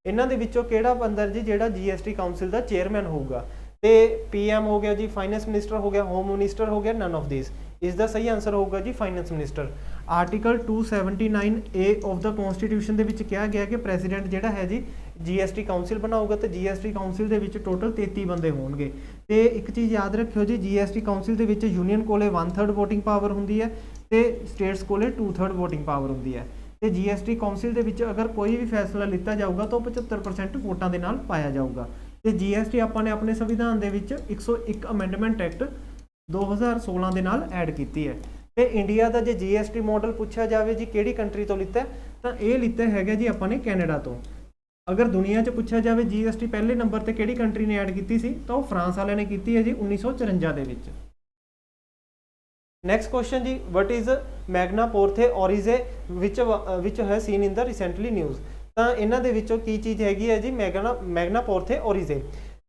ਇਹਨਾਂ ਦੇ ਵਿੱਚੋਂ ਕਿਹੜਾ ਬੰਦਾ ਜੀ ਜਿਹੜਾ GST ਕਾਉਂਸਲ ਦਾ ਚੇਅਰਮੈਨ ਹੋਊਗਾ? ਤੇ PM ਹੋ ਗਿਆ ਜੀ, ਫਾਈਨੈਂਸ ਮਿਨਿਸਟਰ ਹੋ ਗਿਆ, ਹੋਮ ਮਿਨਿਸਟਰ ਹੋ ਗਿਆ, ਨਨ ਆਫ ਦਿਸ। ਇਸ ਦਾ ਸਹੀ ਆਂਸਰ ਹੋਊਗਾ ਜੀ finance minister. Article 279A of the constitution ਦੇ ਵਿੱਚ ਕਿਹਾ ਗਿਆ ਕਿ ਪ੍ਰੈਜ਼ੀਡੈਂਟ ਜਿਹੜਾ ਹੈ ਜੀ GST ਕਾਉਂਸਲ ਬਣਾਊਗਾ ਤੇ GST ਕਾਉਂਸਲ ਦੇ ਵਿੱਚ ਟੋਟਲ 33 ਬੰਦੇ ਹੋਣਗੇ। ਤੇ ਇੱਕ ਚੀਜ਼ ਯਾਦ ਰੱਖਿਓ ਜੀ, GST ਕਾਉਂਸਲ ਦੇ ਵਿੱਚ ਯੂਨੀਅਨ ਕੋਲੇ 1/3 ਵੋਟਿੰਗ ਪਾਵਰ ਹੁੰਦੀ ਹੈ ਤੇ ਸਟੇਟਸ ਕੋਲੇ 2/3 ਵੋਟਿੰਗ ਪਾਵਰ ਹੁੰਦੀ ਹੈ। ਤੇ GST ਕਾਉਂਸਲ ਦੇ ਵਿੱਚ ਅਗਰ ਕੋਈ ਵੀ ਫੈਸਲਾ ਲਿੱਤਾ ਜਾਊਗਾ ਤਾਂ ਉਹ 75% ਵੋਟਾਂ ਦੇ ਨਾਲ ਪਾਇਆ ਜਾਊਗਾ। ਤੇ GST ਆਪਾਂ ਨੇ ਆਪਣੇ ਸੰਵਿਧਾਨ ਦੇ ਵਿੱਚ 101 ਅਮੈਂਡਮੈਂਟ ਐਕਟ 2016 ਦੇ ਨਾਲ ਐਡ ਕੀਤੀ ਹੈ। ਤੇ ਇੰਡੀਆ ਦਾ ਜੇ GST ਮਾਡਲ ਪੁੱਛਿਆ ਜਾਵੇ ਜੀ ਕਿਹੜੀ ਕੰਟਰੀ ਤੋਂ ਲਿੱਤਾ ਤਾਂ ਇਹ ਲਿੱਤਾ ਹੈਗਾ ਜੀ ਆਪਾਂ ਨੇ ਕੈਨੇਡਾ ਤੋਂ। ਅਗਰ ਦੁਨੀਆ 'ਚ ਪੁੱਛਿਆ ਜਾਵੇ GST ਪਹਿਲੇ ਨੰਬਰ ਤੇ ਕਿਹੜੀ ਕੰਟਰੀ ਨੇ ਐਡ ਕੀਤੀ ਸੀ ਤਾਂ ਉਹ ਫਰਾਂਸ ਵਾਲਿਆਂ ਨੇ ਕੀਤੀ ਹੈ ਜੀ 1954 ਦੇ ਵਿੱਚ। ਨੈਕਸਟ ਕੁਐਸਚਨ ਜੀ, ਵਟ ਇਜ਼ ਮੈਗਨਾ ਪੋਰਥੇ ਔਰਿਜੇ ਵਿਚ ਹੈ ਸੀਨ ਇਨ ਦਾ ਰੀਸੈਂਟਲੀ ਨਿਊਜ਼। ਤਾਂ ਇਹਨਾਂ ਦੇ ਵਿੱਚੋਂ ਕੀ ਚੀਜ਼ ਹੈਗੀ ਹੈ ਜੀ ਮੈਗਨਾ ਪੋਰਥੇ ਔਰਿਜੇ?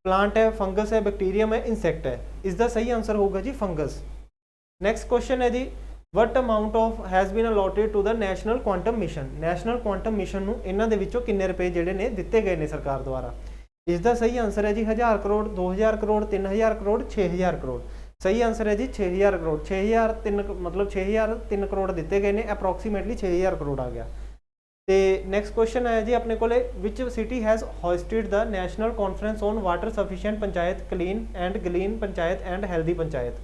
ਪਲਾਂਟ ਹੈ, ਫੰਗਸ ਹੈ, ਬੈਕਟੀਰੀਅਮ ਹੈ, ਇਨਸੈਕਟ ਹੈ। ਇਸ ਦਾ ਸਹੀ ਆਂਸਰ ਹੋਊਗਾ ਜੀ ਫੰਗਸ। ਨੈਕਸਟ ਕੁਐਸਚਨ ਹੈ ਜੀ, what amount of has been allotted to the national quantum mission. National quantum mission ਨੂੰ ਇਹਨਾਂ ਦੇ ਵਿੱਚੋਂ ਕਿੰਨੇ ਰੁਪਏ ਜਿਹੜੇ ਨੇ ਦਿੱਤੇ ਗਏ ਨੇ ਸਰਕਾਰ ਦੁਆਰਾ? ਇਸ ਦਾ ਸਹੀ ਆਂਸਰ ਹੈ ਜੀ 1000 ਕਰੋੜ, 2000 ਕਰੋੜ, 3000 ਕਰੋੜ, 6000 ਕਰੋੜ। ਸਹੀ ਆਂਸਰ ਹੈ ਜੀ 6000 ਕਰੋੜ। 6003 ਕਰੋੜ ਦਿੱਤੇ ਗਏ ਨੇ, ਅਪਰੋਕਸੀਮੇਟਲੀ 6000 ਕਰੋੜ ਆ ਗਿਆ। ਤੇ ਨੈਕਸਟ ਕੁਐਸਚਨ ਹੈ ਜੀ ਆਪਣੇ ਕੋਲੇ, which city has hosted the national conference on water sufficient panchayat, clean and green panchayat and healthy panchayat.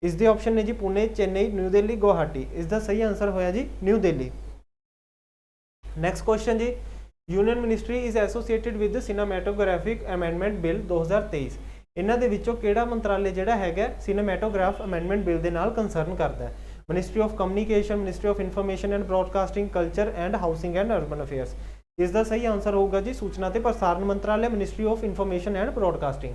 ਇਸ ਦੇ ਆਪਸ਼ਨ ਨੇ ਜੀ ਪੁਣੇ, ਚੇਨਈ, ਨਿਊ ਦਿੱਲੀ, ਗੁਵਾਹਾਟੀ। ਇਸ ਦਾ ਸਹੀ ਆਂਸਰ ਹੋਇਆ ਜੀ ਨਿਊ ਦਿੱਲੀ। ਨੈਕਸਟ ਕੁਐਸਚਨ ਜੀ, union ministry is associated with cinematographic amendment bill 2023। ਇਹਨਾਂ ਦੇ ਵਿੱਚੋਂ ਕਿਹੜਾ ਮੰਤਰਾਲੇ ਜਿਹੜਾ ਹੈਗਾ ਸਿਨੇਮੈਟੋਗ੍ਰਾਫ ਅਮੈਂਡਮੈਂਟ ਬਿੱਲ ਦੇ ਨਾਲ ਕੰਸਰਨ ਕਰਦਾ ਹੈ? Ministry of communication, ministry of information and broadcasting, culture and housing and urban affairs. ਇਸ ਦਾ ਸਹੀ ਆਂਸਰ ਹੋਊਗਾ ਜੀ ਸੂਚਨਾ ਤੇ ਪ੍ਰਸਾਰਣ ਮੰਤਰਾਲੇ, ministry of information and broadcasting.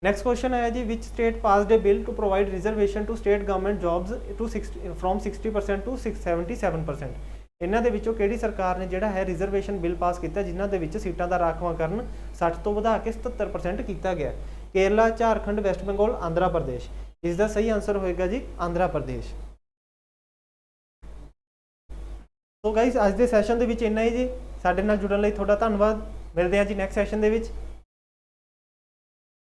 Next question ਹੈ ਜੀ, which state passed a bill to provide reservation to state government jobs to from 60% to 77%। ਇਹਨਾਂ ਦੇ ਵਿੱਚੋਂ ਕਿਹੜੀ ਸਰਕਾਰ ਨੇ ਜਿਹੜਾ ਹੈ ਰਿਜ਼ਰਵੇਸ਼ਨ ਬਿੱਲ ਪਾਸ ਕੀਤਾ ਜਿਨ੍ਹਾਂ ਦੇ ਵਿੱਚ ਸੀਟਾਂ ਦਾ ਰਾਖਵਾਂਕਰਨ 60 ਤੋਂ ਵਧਾ ਕੇ 77% ਕੀਤਾ ਗਿਆ? ਕੇਰਲਾ, ਝਾਰਖੰਡ, ਵੈਸਟ ਬੰਗਾਲ, ਆਂਧਰਾ ਪ੍ਰਦੇਸ਼। ਇਸ ਦਾ ਸਹੀ ਆਂਸਰ ਹੋਏਗਾ ਜੀ ਆਂਧਰਾ ਪ੍ਰਦੇਸ਼। ਸੋ ਗਾਇਸ ਅੱਜ ਦੇ ਸੈਸ਼ਨ ਦੇ ਵਿੱਚ ਇੰਨਾ ਹੀ ਜੀ। ਸਾਡੇ ਨਾਲ ਜੁੜਨ ਲਈ ਤੁਹਾਡਾ ਧੰਨਵਾਦ। ਮਿਲਦੇ ਹਾਂ ਜੀ ਨੈਕਸਟ ਸੈਸ਼ਨ ਦੇ ਵਿੱਚ।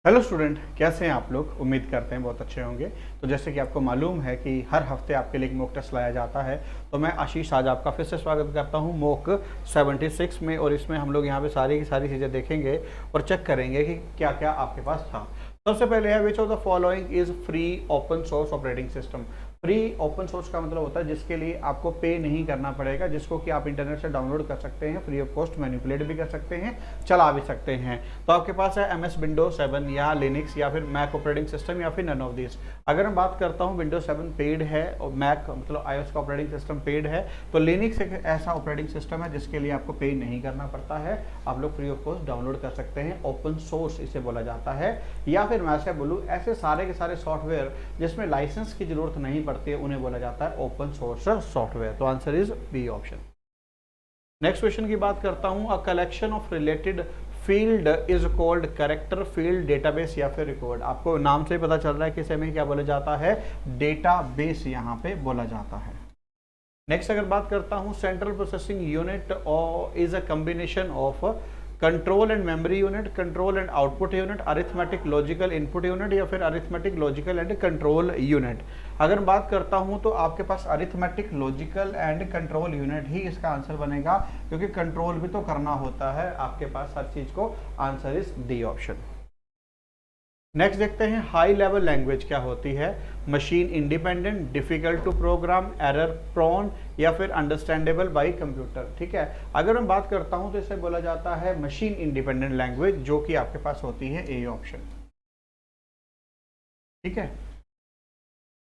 हेलो स्टूडेंट, कैसे हैं आप लोग? उम्मीद करते हैं बहुत अच्छे होंगे। तो जैसे कि आपको मालूम है कि हर हफ्ते आपके लिए एक मॉक टेस्ट लाया जाता है, तो मैं आशीष आज आपका फिर से स्वागत करता हूं मॉक 76 में। और इसमें हम लोग यहां पे सारी की सारी चीज़ें देखेंगे और चेक करेंगे कि क्या क्या आपके पास था। सबसे पहले है विच of the following is free open source operating system. Free open source का मतलब होता है जिसके लिए आपको पे नहीं करना पड़ेगा, जिसको कि आप इंटरनेट से डाउनलोड कर सकते हैं, फ्री ऑफ कॉस्ट मैनिपुलेट भी कर सकते हैं, चला भी सकते हैं। तो आपके पास है MS विंडोज 7 या लिनक्स या फिर मैक ऑपरेटिंग सिस्टम या फिर नन ऑफ दिस। अगर मैं बात करता हूँ विंडोज 7 पेड है और मैक मतलब iOS का ऑपरेटिंग सिस्टम पेड है, तो लिनक्स एक ऐसा ऑपरेटिंग सिस्टम है जिसके लिए आपको पे नहीं करना पड़ता है। आप लोग फ्री ऑफ कॉस्ट डाउनलोड कर सकते हैं, ओपन सोर्स इसे बोला जाता है। या फिर मैं ऐसे बोलूँ ऐसे सारे के सारे सॉफ्टवेयर जिसमें लाइसेंस की जरूरत नहीं पड़ती है उन्हें बोला जाता है ओपन सोर्स सॉफ्टवेयर। तो answer is B option. Next question की बात करता हूं, a collection of related field is called character field, database या फिर रिकॉर्ड। आपको नाम से ही पता चल रहा है कि इसे में क्या बोला जाता है, डेटाबेस यहाँ पे बोला जाता है। नेक्स्ट अगर बात करता हूं, central processing unit is a combination of control and memory unit, control and output unit, arithmetic logical input unit या फिर arithmetic logical and control unit. अगर बात करता हूं तो आपके पास arithmetic logical and control unit ही इसका आंसर बनेगा, क्योंकि कंट्रोल भी तो करना होता है आपके पास हर चीज को। Answer is D option. Next देखते हैं, हाई लेवल लैंग्वेज क्या होती है? Machine independent, difficult to program, error prone या फिर अंडरस्टैंडेबल बाय कंप्यूटर। ठीक है, अगर मैं बात करता हूं तो इसे बोला जाता है मशीन इंडिपेंडेंट लैंग्वेज, जो कि आपके पास होती है ए ऑप्शन। ठीक है,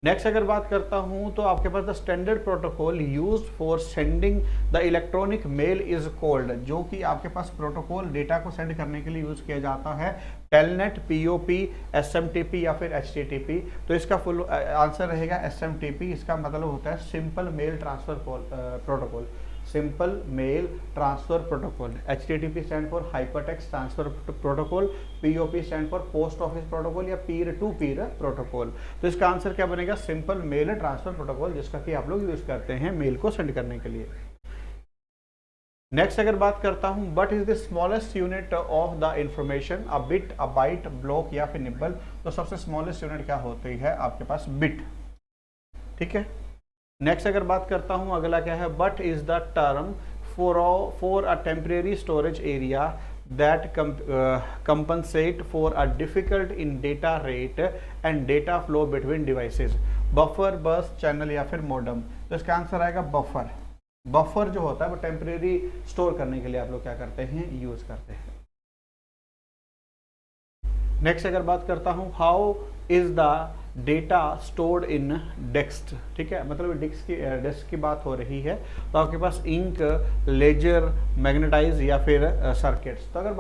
नेक्स्ट अगर बात करता हूं तो आपके पास the standard protocol used for sending the electronic mail is called, जो कि आपके पास प्रोटोकॉल डेटा को सेंड करने के लिए यूज किया जाता है, टेलनेट, POP, SMTP या फिर HTTP। तो इसका फुल आंसर रहेगा SMTP। इसका मतलब होता है simple mail transfer protocol, simple mail transfer protocol. HTTP stand for hypertext transfer protocol, POP stand for post office protocol या पीर टू पीर प्रोटोकॉल। तो इसका आंसर क्या बनेगा, सिंपल मेल ट्रांसफर प्रोटोकॉल, जिसका कि आप लोग यूज करते हैं मेल को सेंड करने के लिए। नेक्स्ट अगर बात करता हूं, but is the smallest unit of the information, a bit, a byte, block या फिर निब्बल। तो सबसे स्मॉलेस्ट यूनिट क्या होती है आपके पास, बिट। ठीक है। नेक्स्ट अगर बात करता हूं, अगला क्या है, but is the term for a temporary storage area that compensate for a difficult in data rate and data flow between devices। Buffer, बस, चैनल या फिर मॉडम। तो इसका आंसर आएगा बफर। बफर जो होता है वो टेम्परेरी स्टोर करने के लिए आप लोग क्या करते हैं, यूज करते हैं। नेक्स्ट अगर बात करता हूं, how is the data stored in desk. ठीक है, मतलब डेस्क की बात हो रही है। तो आपके पास इंक, लेजर, मैग्नेटाइज या फिर सर्किट्स। तो अगर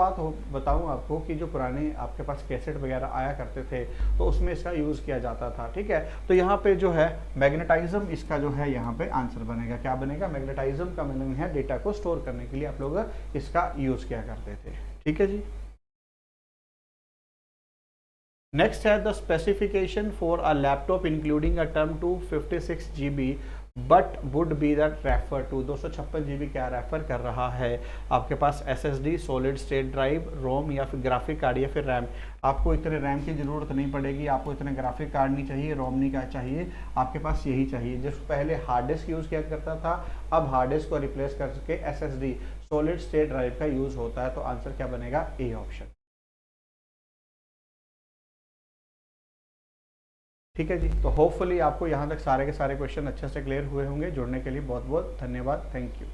बताऊं आपको कि जो पुराने आपके पास कैसेट वगैरह आया करते थे तो उसमें इसका यूज़ किया जाता था। ठीक है, तो यहाँ पे जो है मैग्नेटाइज्म इसका जो है यहाँ पे आंसर बनेगा। क्या बनेगा, मैग्नेटाइज्म का मीनिंग है डेटा को स्टोर करने के लिए आप लोग इसका यूज़ किया करते थे। ठीक है जी। नेक्स्ट है the specification for a laptop including a term two 56 GB but would be the refer to. 256 GB क्या रेफर कर रहा है आपके पास, SSD, solid state drive, ROM या फिर ग्राफिक कार्ड या फिर रैम। आपको इतने रैम की जरूरत नहीं पड़ेगी, आपको इतने ग्राफिक कार्ड नहीं चाहिए, रोम नहीं क्या चाहिए, आपके पास यही चाहिए। जिस पहले हार्ड डिस्क यूज़ किया करता था, अब हार्ड डिस्क को रिप्लेस करके SSD, सॉलिड स्टेट ड्राइव का यूज़ होता है। तो आंसर क्या बनेगा, ए ऑप्शन। ठीक है जी। तो होपफुली आपको यहाँ तक सारे के सारे क्वेश्चन अच्छे से क्लियर हुए होंगे। जुड़ने के लिए बहुत बहुत धन्यवाद, थैंक यू।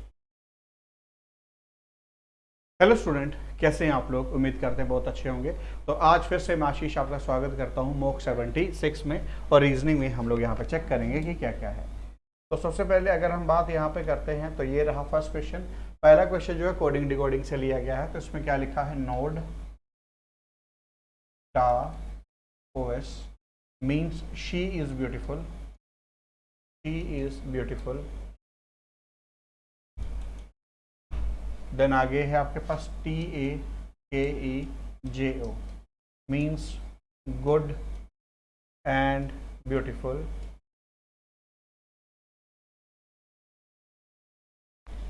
हेलो स्टूडेंट, कैसे हैं आप लोग, उम्मीद करते हैं बहुत अच्छे होंगे। तो आज फिर से मैं आशीष आपका स्वागत करता हूँ मॉक 76 में, और रीजनिंग में हम लोग यहाँ पे चेक करेंगे कि क्या क्या है। तो सबसे पहले अगर हम बात यहाँ पे करते हैं तो ये रहा फर्स्ट क्वेश्चन। पहला क्वेश्चन जो है कोडिंग डिकोडिंग से लिया गया है। तो इसमें क्या लिखा है, नोड टा ओएस means she is beautiful, she is beautiful। Then आगे है आपके पास TAKEJO means good and beautiful।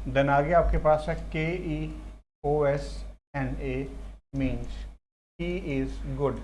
Then आगे आपके पास है KEOSNA means he is good।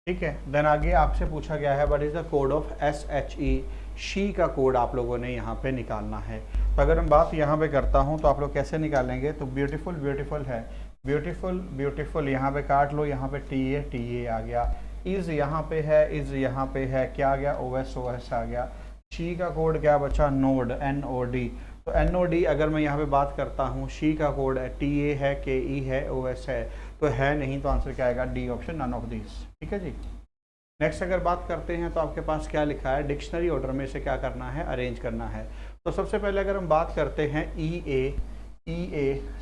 ठीक है। देन आगे आपसे पूछा गया है what is the code of SHE, she का कोड आप लोगों ने यहाँ पे निकालना है। तो अगर हम बात यहाँ पे करता हूँ तो आप लोग कैसे निकालेंगे, तो ब्यूटीफुल ब्यूटीफुल है, ब्यूटीफुल ब्यूटीफुल यहाँ पे काट लो, यहाँ पे TA आ गया, इज यहाँ पे है, इज यहाँ पे है, क्या आ गया, OS आ गया। शी का कोड क्या बचा, नोड NOD। तो NOD अगर मैं यहाँ पे बात करता हूँ, शी का कोड है, TA है, KE है, OS है, तो है नहीं, तो आंसर क्या आएगा, D option, none of this. ठीक है जी। नेक्स्ट अगर बात करते हैं तो आपके पास क्या लिखा है, डिक्शनरी ऑर्डर में से क्या करना है, अरेंज करना है। तो सबसे पहले अगर हम बात करते हैं EA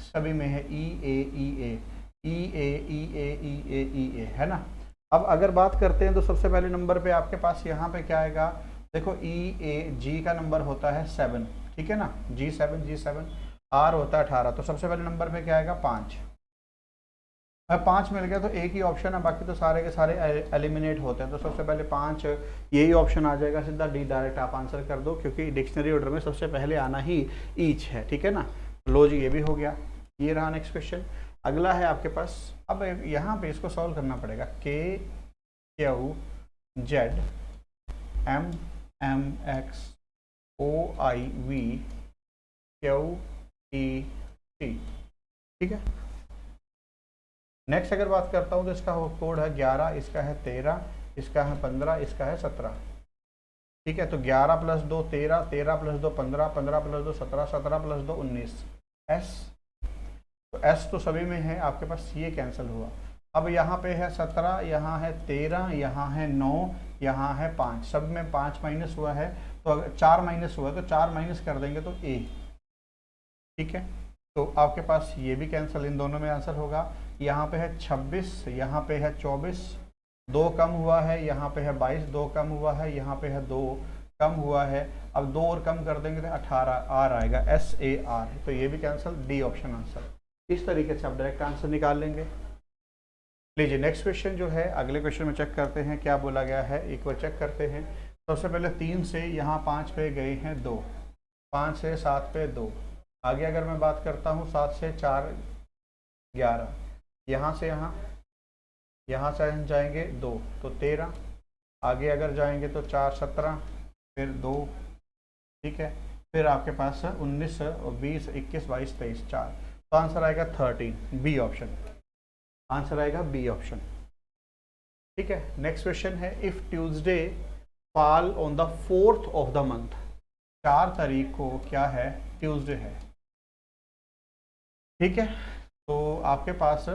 सभी में है, EA है ना। अब अगर बात करते हैं तो सबसे पहले नंबर पे आपके पास यहाँ पे क्या आएगा, देखो G का नंबर होता है 7, ठीक है ना, G7 R होता है 18। तो सबसे पहले नंबर पे क्या आएगा, 5। 5 मिल गया तो एक ही ऑप्शन है, बाकी तो सारे के सारे एलिमिनेट होते हैं। तो सबसे पहले 5 यही ऑप्शन आ जाएगा, सीधा डी डायरेक्ट आप आंसर कर दो, क्योंकि डिक्शनरी ऑर्डर में सबसे पहले आना ही ईच है। ठीक है ना, लो जी, ये भी हो गया। ये रहा नेक्स्ट क्वेश्चन। अगला है आपके पास, अब यहाँ पे इसको सॉल्व करना पड़ेगा, KQZMMXOIVQET। ठीक है। नेक्स्ट अगर बात करता हूँ तो इसका कोड है 11, इसका है 13, इसका है 15, इसका है 17। ठीक है। तो 11 + 2 13, 13 + 2 15, 15 + 2 17, 17 + 2 19। S, तो S तो सभी में है आपके पास, ये कैंसिल हुआ। अब यहाँ पे है 17, यहाँ है 13, यहाँ है 9, यहाँ है 5, सब में 5 माइनस हुआ है। तो अगर 4 माइनस हुआ है तो 4 माइनस कर देंगे तो A। ठीक है। तो आपके पास ये भी कैंसिल, इन दोनों में आंसर होगा। यहाँ पे है 26, यहाँ पे है 24, 2 कम हुआ है, यहाँ पे है 22, 2 कम हुआ है, यहाँ पे है 2 कम हुआ है। अब 2 और कम कर देंगे तो 18 R आएगा, SAR। तो ये भी कैंसिल, डी ऑप्शन आंसर। इस तरीके से आप डायरेक्ट आंसर निकाल लेंगे। लीजिए नेक्स्ट क्वेश्चन जो है, अगले क्वेश्चन में चेक करते हैं क्या बोला गया है, एक बार चेक करते हैं। सबसे पहले 3 से यहाँ 5 पे गए हैं 2, 5 से 7 पे 2, आगे अगर मैं बात करता हूँ 7 से 4 11, यहाँ से यहाँ, यहाँ से हम जाएंगे 2 तो 13, आगे अगर जाएंगे तो 4 17, फिर 2, ठीक है, फिर आपके पास 19 और 20 21 22 23 4, तो आंसर आएगा 13, बी ऑप्शन, आंसर आएगा बी ऑप्शन। ठीक है, नेक्स्ट क्वेश्चन है if Tuesday fall on the 4th of the month, 4 तारीख को क्या है, ट्यूसडे है। ठीक है, तो आपके पास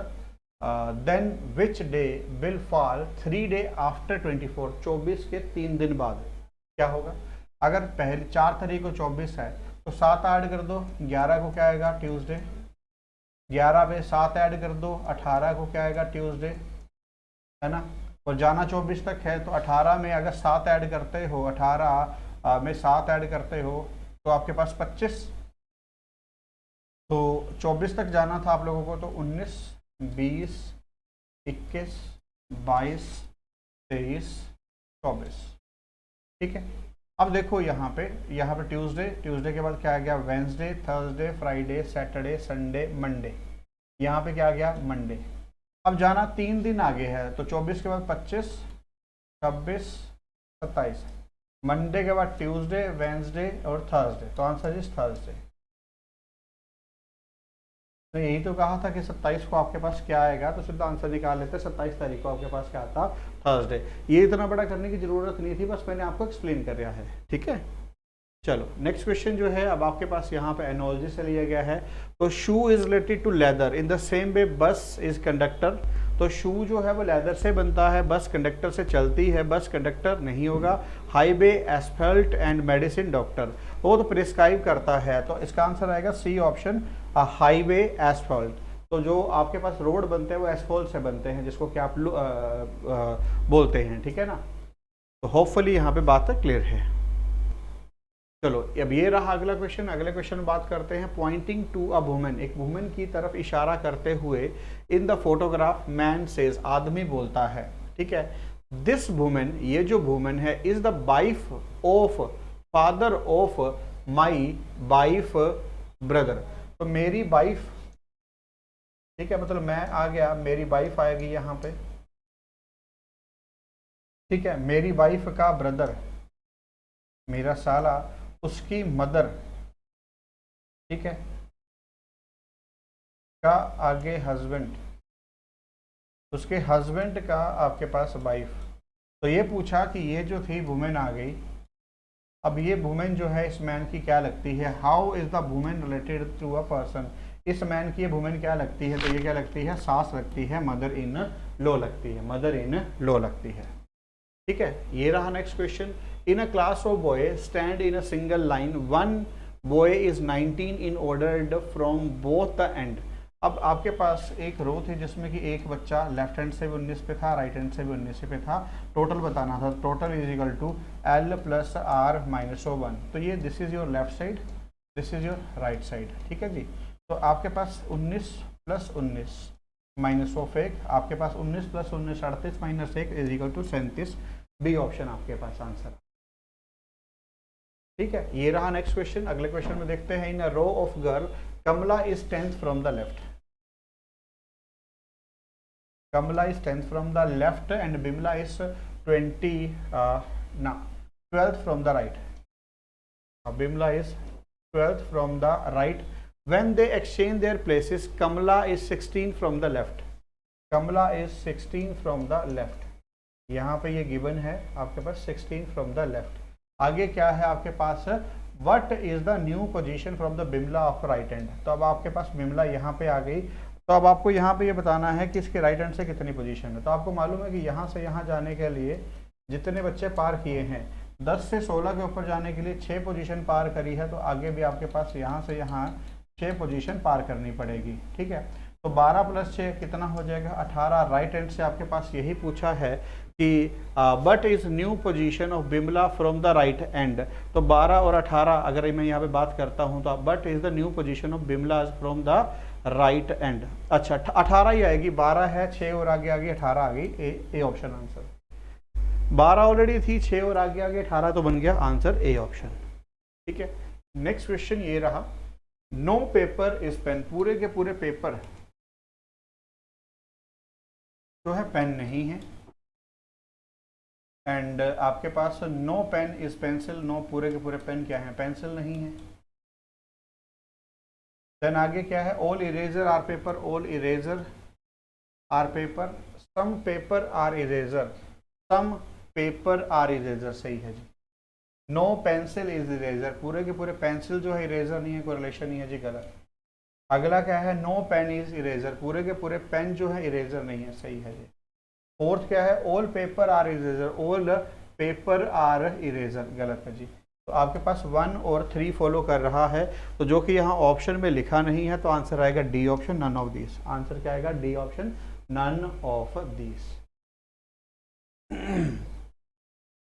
then which day will fall 3 day after 24, 24 के 3 दिन बाद क्या होगा। अगर पहले 4 तारीख को 24 है तो 7 ऐड कर दो, 11 को क्या आएगा ट्यूसडे, 11 पे 7 ऐड कर दो, 18 को क्या आएगा ट्यूसडे, है ना। और जाना 24 तक है तो 18 में अगर 7 ऐड करते हो, 18 में 7 ऐड करते हो तो आपके पास 25, तो 24 तक जाना था आप लोगों को, तो 19 20 21 22 23 24। ठीक है, अब देखो यहाँ पे ट्यूसडे, ट्यूसडे के बाद क्या आ गया, Wednesday, Thursday, Friday, Saturday, Sunday, Monday, यहाँ पे क्या आ गया मंडे। अब जाना 3 दिन आगे है तो 24 के बाद 25 26 27, मंडे के बाद ट्यूसडे, वेंसडे और थर्सडे, तो आंसर इज थर्सडे। तो यही तो कहा था कि 27 को आपके पास क्या आएगा, तो सीधा आंसर निकाल लेते हैं, 27 तारीख को आपके पास क्या आता, थर्सडे। ये इतना बड़ा करने की जरूरत नहीं थी, बस मैंने आपको एक्सप्लेन कर दिया है। ठीक है, चलो नेक्स्ट क्वेश्चन जो है अब आपके पास यहाँ पे एनोलॉजी से लिया गया है। तो shoe is related to leather in the same way bus is conductor, तो शू जो है वो लेदर से बनता है, बस कंडक्टर से चलती है, बस कंडक्टर नहीं होगा। हाईवे, एस्फल्ट एंड मेडिसिन डॉक्टर, वो तो प्रिस्क्राइब करता है, तो इसका आंसर आएगा सी ऑप्शन, हाईवे एस्फल्ट। तो जो आपके पास रोड बनते हैं वो एस्फल्ट से बनते हैं, जिसको क्या आप बोलते हैं। ठीक है ना, तो होपफुली यहाँ पे बात क्लियर है। चलो अब ये रहा अगला क्वेश्चन। अगले क्वेश्चन में बात करते हैं पॉइंटिंग टू अ वुमन, एक वुमन की तरफ इशारा करते हुए in the photograph man says, आदमी बोलता है। ठीक है, दिस वुमन, ये जो वुमन है, is the wife of father of my wife brother, तो मेरी वाइफ, ठीक है, मतलब मैं आ गया, मेरी वाइफ आएगी यहाँ पे। ठीक है, मेरी वाइफ का ब्रदर, मेरा साला, उसकी मदर, ठीक है, का आगे हस्बैंड, उसके हस्बैंड का आपके पास वाइफ। तो ये पूछा कि ये जो थी वुमेन आ गई, अब ये वुमेन जो है इस मैन की क्या लगती है, how is the women related to a person, इस मैन की ये वुमेन क्या लगती है, तो ये क्या लगती है, सास लगती है, मदर इन लॉ लगती है, मदर इन लॉ लगती है। ठीक है, ये रहा next question. In a class of boy stand in a single line, one boy is 19 in ordered from both the end. अब आपके पास एक रो थी जिसमें कि एक बच्चा लेफ्ट हैंड से भी 19 पे था, राइट हैंड से भी 19 पे था, टोटल बताना था, total is equal to L + R - 1। तो ये this is your left side, this is your right side. ठीक है जी, तो आपके पास 19 + 19 माइनस ऑफ 1, आपके पास 19 + 19 38 - 1 is equal to 37, B option आपके पास आंसर। ठीक है, ये रहा नेक्स्ट क्वेश्चन। अगले क्वेश्चन में देखते हैं, in a row of girl Kamala is 10th from the left, Kamala is 10th from the left and Bimala is 12th from the right, Bimala is 12th from the right. When they exchange their places Kamala is 16 from the left, Kamala is 16 from the left, यहाँ पे ये गिवन है आपके पास 16 फ्रॉम द लेफ्ट। आगे क्या है आपके पास, what is the new position from the Bimala of right hand, तो अब आपके पास बिमला यहाँ पे आ गई, तो अब आपको यहाँ पे ये बताना है कि इसके राइट हैंड से कितनी पोजीशन है। तो आपको मालूम है कि यहाँ से यहाँ जाने के लिए जितने बच्चे पार किए हैं, 10 से 16 के ऊपर जाने के लिए 6 पोजीशन पार करी है, तो आगे भी आपके पास यहाँ से यहाँ 6 पोजीशन पार करनी पड़ेगी। ठीक है, तो 12 + 6 कितना हो जाएगा 18। राइट हैंड से आपके पास यही पूछा है कि but is new position of Bimla from the right end, तो 12 और 18 अगर मैं यहाँ पे बात करता हूँ तो but is the new position of Bimla from the right end. अच्छा 18 ही आएगी, 12 है, 6 और आगे आ गई 18 आ गई, ए ऑप्शन आंसर। 12 ऑलरेडी थी, 6 और आगे 18 तो बन गया आंसर ए ऑप्शन। ठीक है, नेक्स्ट क्वेश्चन ये रहा, नो पेपर इज पेन, पूरे के पूरे पेपर जो है पेन नहीं है। एंड आपके पास no pen is pencil, no पूरे के पूरे पेन क्या है, पेंसिल नहीं है। देन आगे क्या है, all eraser are paper, all eraser are paper, some paper are eraser, some paper are eraser सही है जी। नो पेंसिल इज इरेजर, पूरे के पूरे पेंसिल जो है इरेजर नहीं है, कोई रिलेशन नहीं है जी, गलत। अगला क्या है, नो पेन इज इरेजर, पूरे के पूरे पेन जो है इरेजर नहीं है, सही है जी। फोर्थ क्या है, all paper are eraser, all paper are eraser, गलत है जी। तो आपके पास 1 और 3 फॉलो कर रहा है, तो जो कि यहाँ ऑप्शन में लिखा नहीं है, तो आंसर आएगा D option, none of this. Answer क्या आएगा, D option, none of this.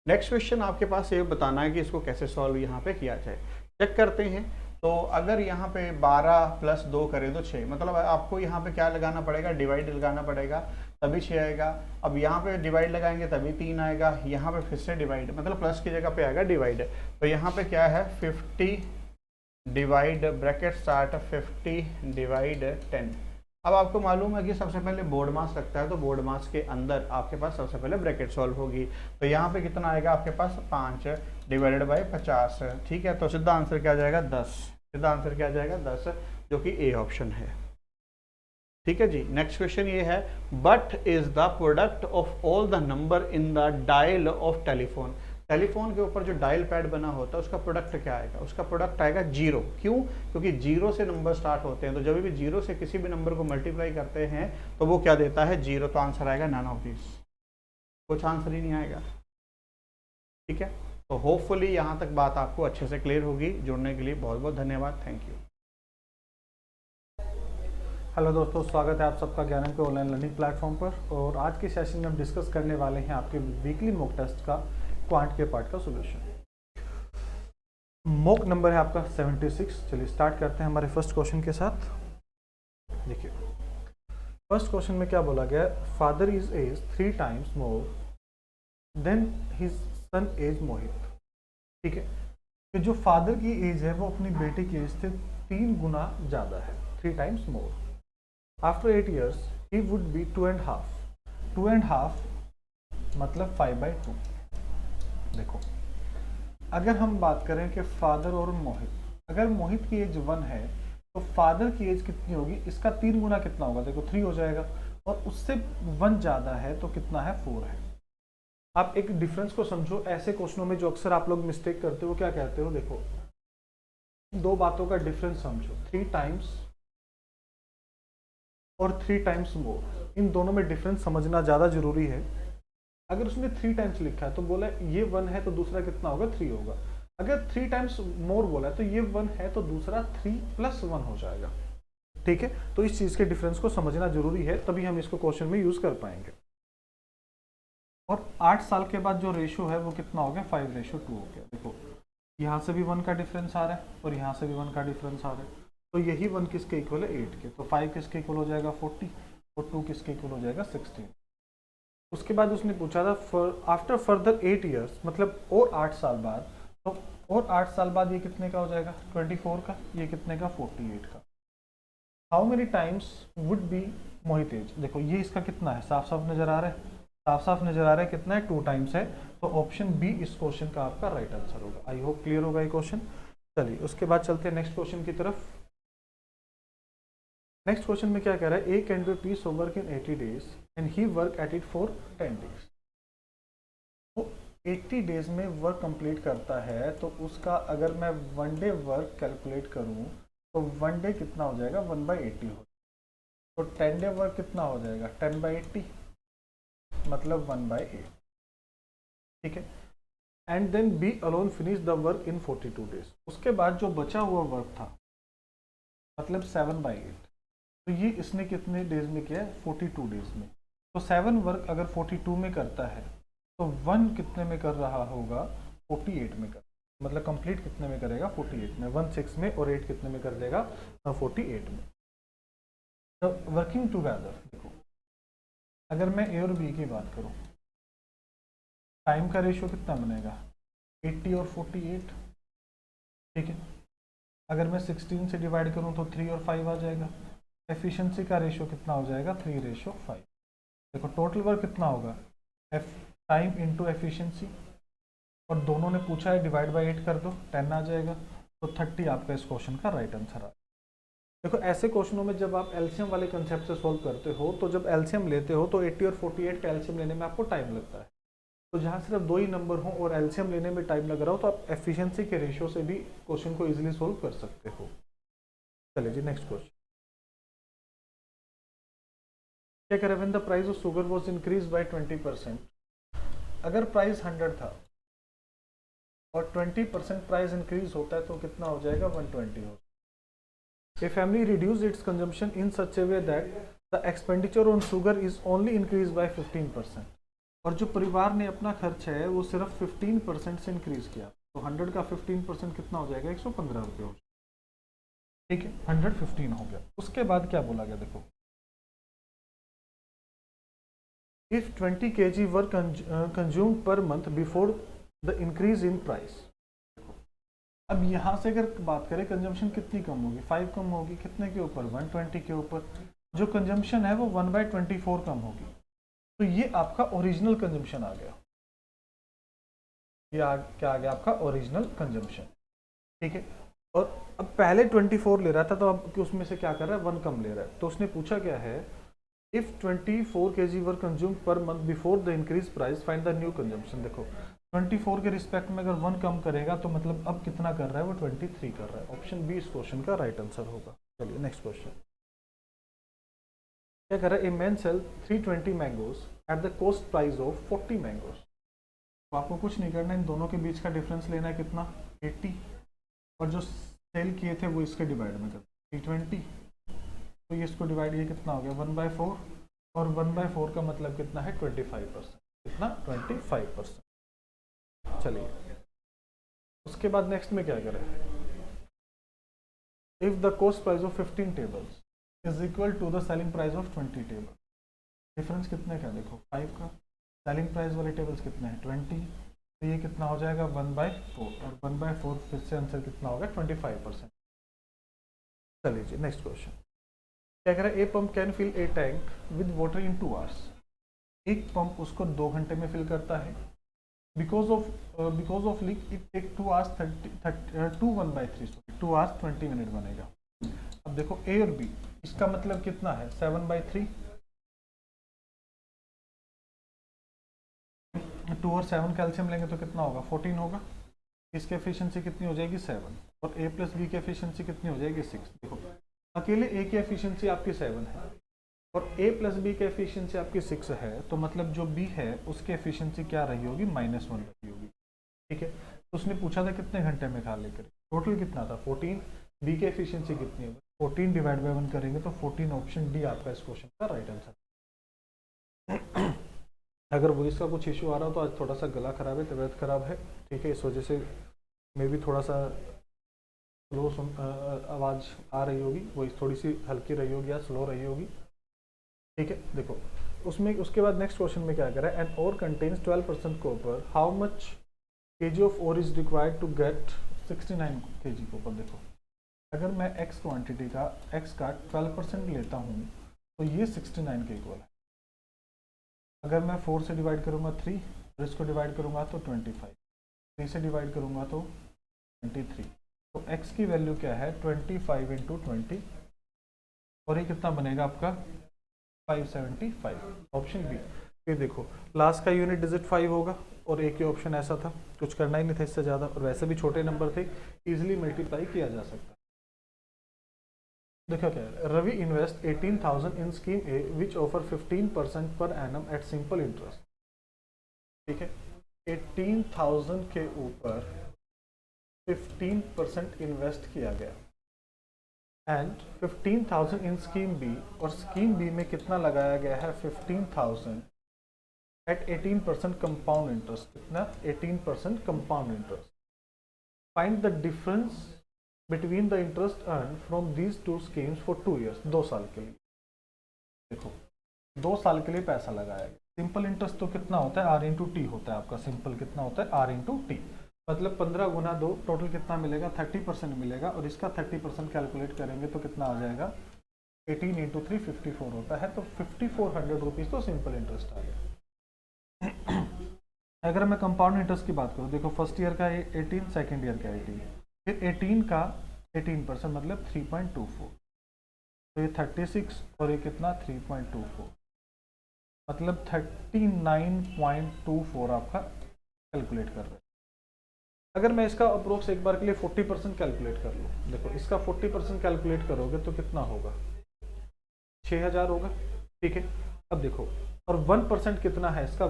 Next question आपके पास ये बताना है कि इसको कैसे सॉल्व यहाँ पे किया जाए। चेक करते हैं। तो अगर यहाँ पे 12 + 2 करें तो 6, मतलब आपको यहाँ पे क्या लगाना पड़ेगा, डिवाइड लगाना पड़ेगा, तभी 6 आएगा। अब यहाँ पे डिवाइड लगाएंगे तभी 3 आएगा, यहाँ पे फिर से डिवाइड, मतलब प्लस की जगह पे आएगा डिवाइड। तो यहाँ पे क्या है, 50 डिवाइड ब्रैकेट स्टार्ट 50 डिवाइड 10। अब आपको मालूम है कि सबसे पहले बोर्ड मास लगता है, तो बोर्ड मास के अंदर आपके पास सबसे पहले ब्रैकेट सॉल्व होगी। तो यहाँ पे कितना आएगा आपके पास, 5 डिवाइडेड बाय 50, ठीक है। तो सीधा आंसर क्या आ जाएगा, 10। सीधा आंसर क्या आ जाएगा, 10, जो कि ए ऑप्शन है, ठीक है जी। नेक्स्ट क्वेश्चन ये है, but is the product of all the number in the dial of telephone. Telephone के ऊपर जो डायल पैड बना होता है उसका प्रोडक्ट क्या आएगा, उसका प्रोडक्ट आएगा 0। क्यों, क्योंकि 0 से नंबर स्टार्ट होते हैं, तो जब भी 0 से किसी भी नंबर को मल्टीप्लाई करते हैं तो वो क्या देता है, 0। तो आंसर आएगा नन ऑफ दिस, कुछ आंसर ही नहीं आएगा, ठीक है। तो होपफुली यहाँ तक बात आपको अच्छे से क्लियर होगी। जुड़ने के लिए बहुत बहुत धन्यवाद, थैंक यू। हेलो दोस्तों, स्वागत है आप सबका ज्ञानम के ऑनलाइन लर्निंग प्लेटफॉर्म पर। और आज के सेशन में हम डिस्कस करने वाले हैं आपके वीकली मॉक टेस्ट का क्वांट के पार्ट का सॉल्यूशन। मॉक नंबर है आपका 76। चलिए स्टार्ट करते हैं हमारे फर्स्ट क्वेश्चन के साथ। देखिए फर्स्ट क्वेश्चन में क्या बोला गया है, father is age 3 times more than his son age Mohit. ठीक है, कि जो फादर की एज है वो अपनी बेटे की एज से 3 गुना ज़्यादा है, 3 times more. After 8 years he would be 2.5, 2.5 मतलब 5/2। देखो अगर हम बात करें कि फादर और मोहित, अगर मोहित की एज 1 है तो फादर की एज कितनी होगी, इसका 3 गुना कितना होगा, देखो 3 हो जाएगा, और उससे 1 ज़्यादा है तो कितना है, 4 है। आप एक डिफरेंस को समझो। ऐसे क्वेश्चनों में जो अक्सर आप लोग मिस्टेक करते हो, क्या कहते हो, देखो 2 बातों का डिफरेंस समझो, 3 times और 3 times मोर, इन दोनों में डिफरेंस समझना ज़्यादा जरूरी है। अगर उसने 3 times लिखा है तो बोला ये 1 है तो दूसरा कितना होगा, 3 होगा। अगर 3 times मोर बोला है तो ये 1 है तो दूसरा 3 + 1 हो जाएगा, ठीक है। तो इस चीज़ के डिफरेंस को समझना जरूरी है, तभी हम इसको क्वेश्चन में यूज़ कर पाएंगे। और 8 साल के बाद जो रेशो है वो कितना हो गया, 5:2 हो गया। देखो यहाँ से भी 1 का डिफरेंस आ रहा है और यहाँ से भी 1 का डिफरेंस आ रहा है, तो यही 1 किसके इक्वल है, 8 के। तो 5 किसके इक्वल हो जाएगा, 40, और 2 किसके इक्वल हो जाएगा, 16। उसके बाद उसने पूछा था आफ्टर फर्दर 8 years, मतलब और 8 साल बाद, तो और 8 साल बाद ये कितने का हो जाएगा, 24 का, ये कितने का, 48 का। How many times would be Mohit age. देखो ये इसका कितना है, साफ साफ नजर आ रहा है, साफ साफ नजर आ रहा है कितना है, 2 times है। तो ऑप्शन बी इस क्वेश्चन का आपका राइट आंसर होगा। आई होप क्लियर होगा ये क्वेश्चन। चलिए उसके बाद चलते हैं नेक्स्ट क्वेश्चन की तरफ। नेक्स्ट क्वेश्चन में क्या कह रहा है, A can do piece of work in 80 days and he work at it for 10 days। तो 80 days में वर्क कंप्लीट करता है, तो उसका अगर मैं 1 day वर्क कैलकुलेट करूं तो 1 day कितना हो जाएगा, 1/80 हो। तो 10 day वर्क कितना हो जाएगा, 10/80 मतलब 1/8, ठीक है। And then B alone finish the work in 42 days। उसके बाद जो बचा हुआ वर्क था मतलब 7/8, तो ये इसने कितने डेज में किया है, 42 days में। तो 7 वर्क अगर 42 में करता है तो 1 कितने में कर रहा होगा, 48 में कर, मतलब कंप्लीट कितने में करेगा, 48 में। 1 6 में और 8 कितने में कर देगा, 48 में। तो वर्किंग टुगेदर, देखो अगर मैं ए और बी की बात करूं, टाइम का रेशियो कितना बनेगा, 80 और 48, ठीक है। अगर मैं 16 से डिवाइड करूं तो 3 और 5 आ जाएगा। एफिशिएंसी का रेशियो कितना हो जाएगा, 3:5। देखो टोटल वर्क कितना होगा, एफ टाइम इंटू एफिशिएंसी, और दोनों ने पूछा है डिवाइड बाय 8 कर दो, 10 आ जाएगा। तो 30 आपका इस क्वेश्चन का राइट आंसर आ। देखो ऐसे क्वेश्चनों में जब आप एलसीएम वाले कंसेप्ट से सॉल्व करते हो, तो जब एलसीएम लेते हो तो 80 और 48 का एलसीएम लेने में आपको टाइम लगता है। तो जहाँ सिर्फ 2 ही नंबर हो और एलसीएम लेने में टाइम लग रहा हो, तो आप एफिशिएंसी के रेशियो से भी क्वेश्चन को इजीली सॉल्व कर सकते हो। चलिए जी नेक्स्ट क्वेश्चन। क्या करें, when the price of sugar was increase by 20%। अगर प्राइस 100 था और 20% प्राइस इंक्रीज होता है तो कितना हो जाएगा, 120 हो। A family reduced its consumption in such a way that the expenditure on sugar is only increased by 15%। और जो परिवार ने अपना खर्च है वो सिर्फ 15% से इंक्रीज किया, तो 100 का 15% कितना हो जाएगा, 115 रुपये हो जाएगा। ठीक है, 115 हो गया। उसके बाद क्या बोला गया, देखो if 20 kg were consumed per month before the increase in price. अब यहाँ से अगर बात करें कंजम्पशन कितनी कम होगी, 5 कम होगी, कितने के ऊपर, 120 के ऊपर। जो कंजम्पशन है वो 1/24 कम होगी। तो ये आपका ओरिजिनल कंजम्पशन आ गया, क्या आ गया आपका ओरिजिनल कंजम्पशन। ठीक है, और अब पहले 24 ले रहा था, तो अब उसमें से क्या कर रहा है, 1 कम ले रहा है। तो उसने पूछा क्या है, if 24 kg were consumed per month before the increase price find the new consumption. देखो 24 के रिस्पेक्ट में अगर 1 कम करेगा तो मतलब अब कितना कर रहा है, वो 23 कर रहा है। ऑप्शन बी इस क्वेश्चन का राइट आंसर होगा। चलिए नेक्स्ट क्वेश्चन। क्या कर रहा है, a man sell 320 mangoes at the cost price of 40 mangoes. तो आपको कुछ नहीं करना, इन दोनों के बीच का डिफरेंस लेना है, कितना, 80, और जो सेल किए थे वो इसके डिवाइड में कर 320, तो ये इसको डिवाइड, ये कितना हो गया, 1/4, और 1/4 का मतलब कितना है, 25%। कितना, 25%। चलिए उसके बाद नेक्स्ट में क्या करें, if the cost price of 15 tables is equal to the selling price of 20 table. Difference कितने का, देखो 5 का, सेलिंग प्राइस वाले टेबल्स कितने हैं, 20, तो ये कितना हो जाएगा, 1/4, और 1/4 फिर से आंसर कितना होगा, 25%। चलिए जी नेक्स्ट क्वेश्चन। क्या करें, a pump can fill a tank with water in 2 hours। एक पंप उसको 2 घंटे में फिल करता है। because of leak it take 2 hours 2 hours 20 minute बनेगा। अब देखो ए और बी, इसका मतलब कितना है, 7/3, 2 और 7 कैल्शियम लेंगे तो कितना होगा, 14 होगा। इसकी एफिशिएंसी कितनी हो जाएगी, 7, और ए प्लस बी की एफिशिएंसी कितनी हो जाएगी, 6। देखो अकेले ए की एफिशिएंसी आपकी 7 है और ए प्लस बी की एफिशिएंसी आपकी 6 है, तो मतलब जो बी है उसकी एफिशिएंसी क्या रही होगी, -1 रही होगी। ठीक है, तो उसने पूछा था कितने घंटे में खा लेकर, टोटल कितना था, 14, बी की एफिशिएंसी कितनी होगी, 14 डिवाइड बाय 1 करेंगे तो 14, ऑप्शन डी आपका इस क्वेश्चन का राइट आंसर। अगर वॉइस का कुछ इशू आ रहा हो तो आज थोड़ा सा गला खराब है, तबीयत खराब है, ठीक है, इस वजह से मे भी थोड़ा सा स्लो आवाज़ आ रही होगी, वॉइस थोड़ी सी हल्की रही होगी या स्लो रही होगी। ठीक है, देखो उसमें उसके बाद नेक्स्ट क्वेश्चन में क्या कर रहा है, an ore contains 12% copper, how much kg of ore is required to get 69 kg copper. देखो अगर मैं x क्वांटिटी का x का 12% लेता हूँ तो ये 69 के इक्वल है। अगर मैं 4 से डिवाइड करूँगा 3, और इसको डिवाइड करूँगा तो 25, 3 से डिवाइड करूँगा तो 23, तो x की वैल्यू क्या है, 25 × 20, और ये कितना बनेगा आपका 575, ऑप्शन बी। ये देखो लास्ट का यूनिट डिजिट 5 होगा और एक ही ऑप्शन ऐसा था, कुछ करना ही नहीं था इससे ज़्यादा, और वैसे भी छोटे नंबर थे, इजीली मल्टीप्लाई किया जा सकता। देखो क्या है, Ravi invest 18,000 in scheme A which offer 15% per annum eight simple interest. ठीक है, 18,000 के ऊपर 15% इन्वेस्ट किया गया, एंड 15,000 इन स्कीम बी, और स्कीम बी में कितना लगाया गया है, 15,000 एट 18% कंपाउंड इंटरेस्ट। कितना, 18% compound interest. Find the difference between the interest earn from these 2 schemes for 2 years, 2 साल के लिए। देखो 2 साल के लिए पैसा लगाया गया। सिंपल इंटरेस्ट तो कितना होता है, R × T होता है आपका, सिंपल कितना होता है, R × T। मतलब 15 गुना 2 टोटल कितना मिलेगा, 30% मिलेगा, और इसका 30% कैलकुलेट करेंगे तो कितना आ जाएगा, 18 इंटू 3 54 होता है, तो 5400 रुपीज़ तो सिंपल इंटरेस्ट आ गया। अगर मैं कंपाउंड इंटरेस्ट की बात करूँ, देखो फर्स्ट ईयर का 18, सेकेंड ईयर का 18, फिर 18 का 18% मतलब 3.24, तो ये 36 और ये कितना 3.24, मतलब 39.24 आपका कैलकुलेट कर रहे हैं। अगर मैं इसका अप्रोक्स एक बार के लिए 40% कैलकुलेट कर लूँ, देखो इसका 40% कैलकुलेट करोगे तो कितना होगा, 6000 होगा, ठीक है। अब देखो, और 1% कितना है इसका,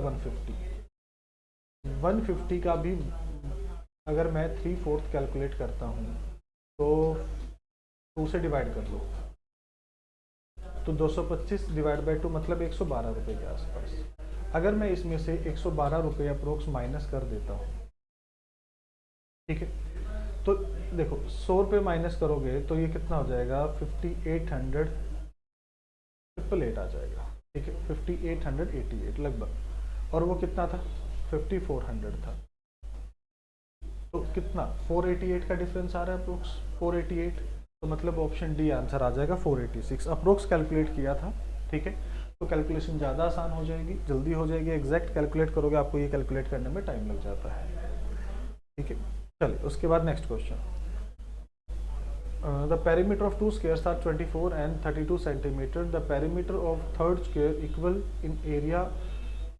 150 का भी अगर मैं 3/4 कैलकुलेट करता हूँ तो 2 से डिवाइड कर लो, तो 225 डिवाइड बाई 2 मतलब 112 रुपये के आसपास। अगर मैं इसमें से 112 रुपये अप्रोक्स माइनस कर देता हूँ, ठीक है, तो देखो 100 रुपये माइनस करोगे तो ये कितना हो जाएगा, 5800 888 आ जाएगा, ठीक है, 5888 लगभग, और वो कितना था, 5400 था, तो कितना 488 का डिफरेंस आ रहा है अप्रोक्स, 488, तो मतलब ऑप्शन डी आंसर आ जाएगा 486। अप्रोक्स कैलकुलेट किया था, ठीक है, तो कैलकुलेशन ज़्यादा आसान हो जाएगी, जल्दी हो जाएगी। एग्जैक्ट कैलकुलेट करोगे आपको ये कैलकुलेट करने में टाइम लग जाता है, ठीक है। चलिए उसके बाद next question, the perimeter of two squares are 24 and 32 centimeter. The perimeter of third square equal in area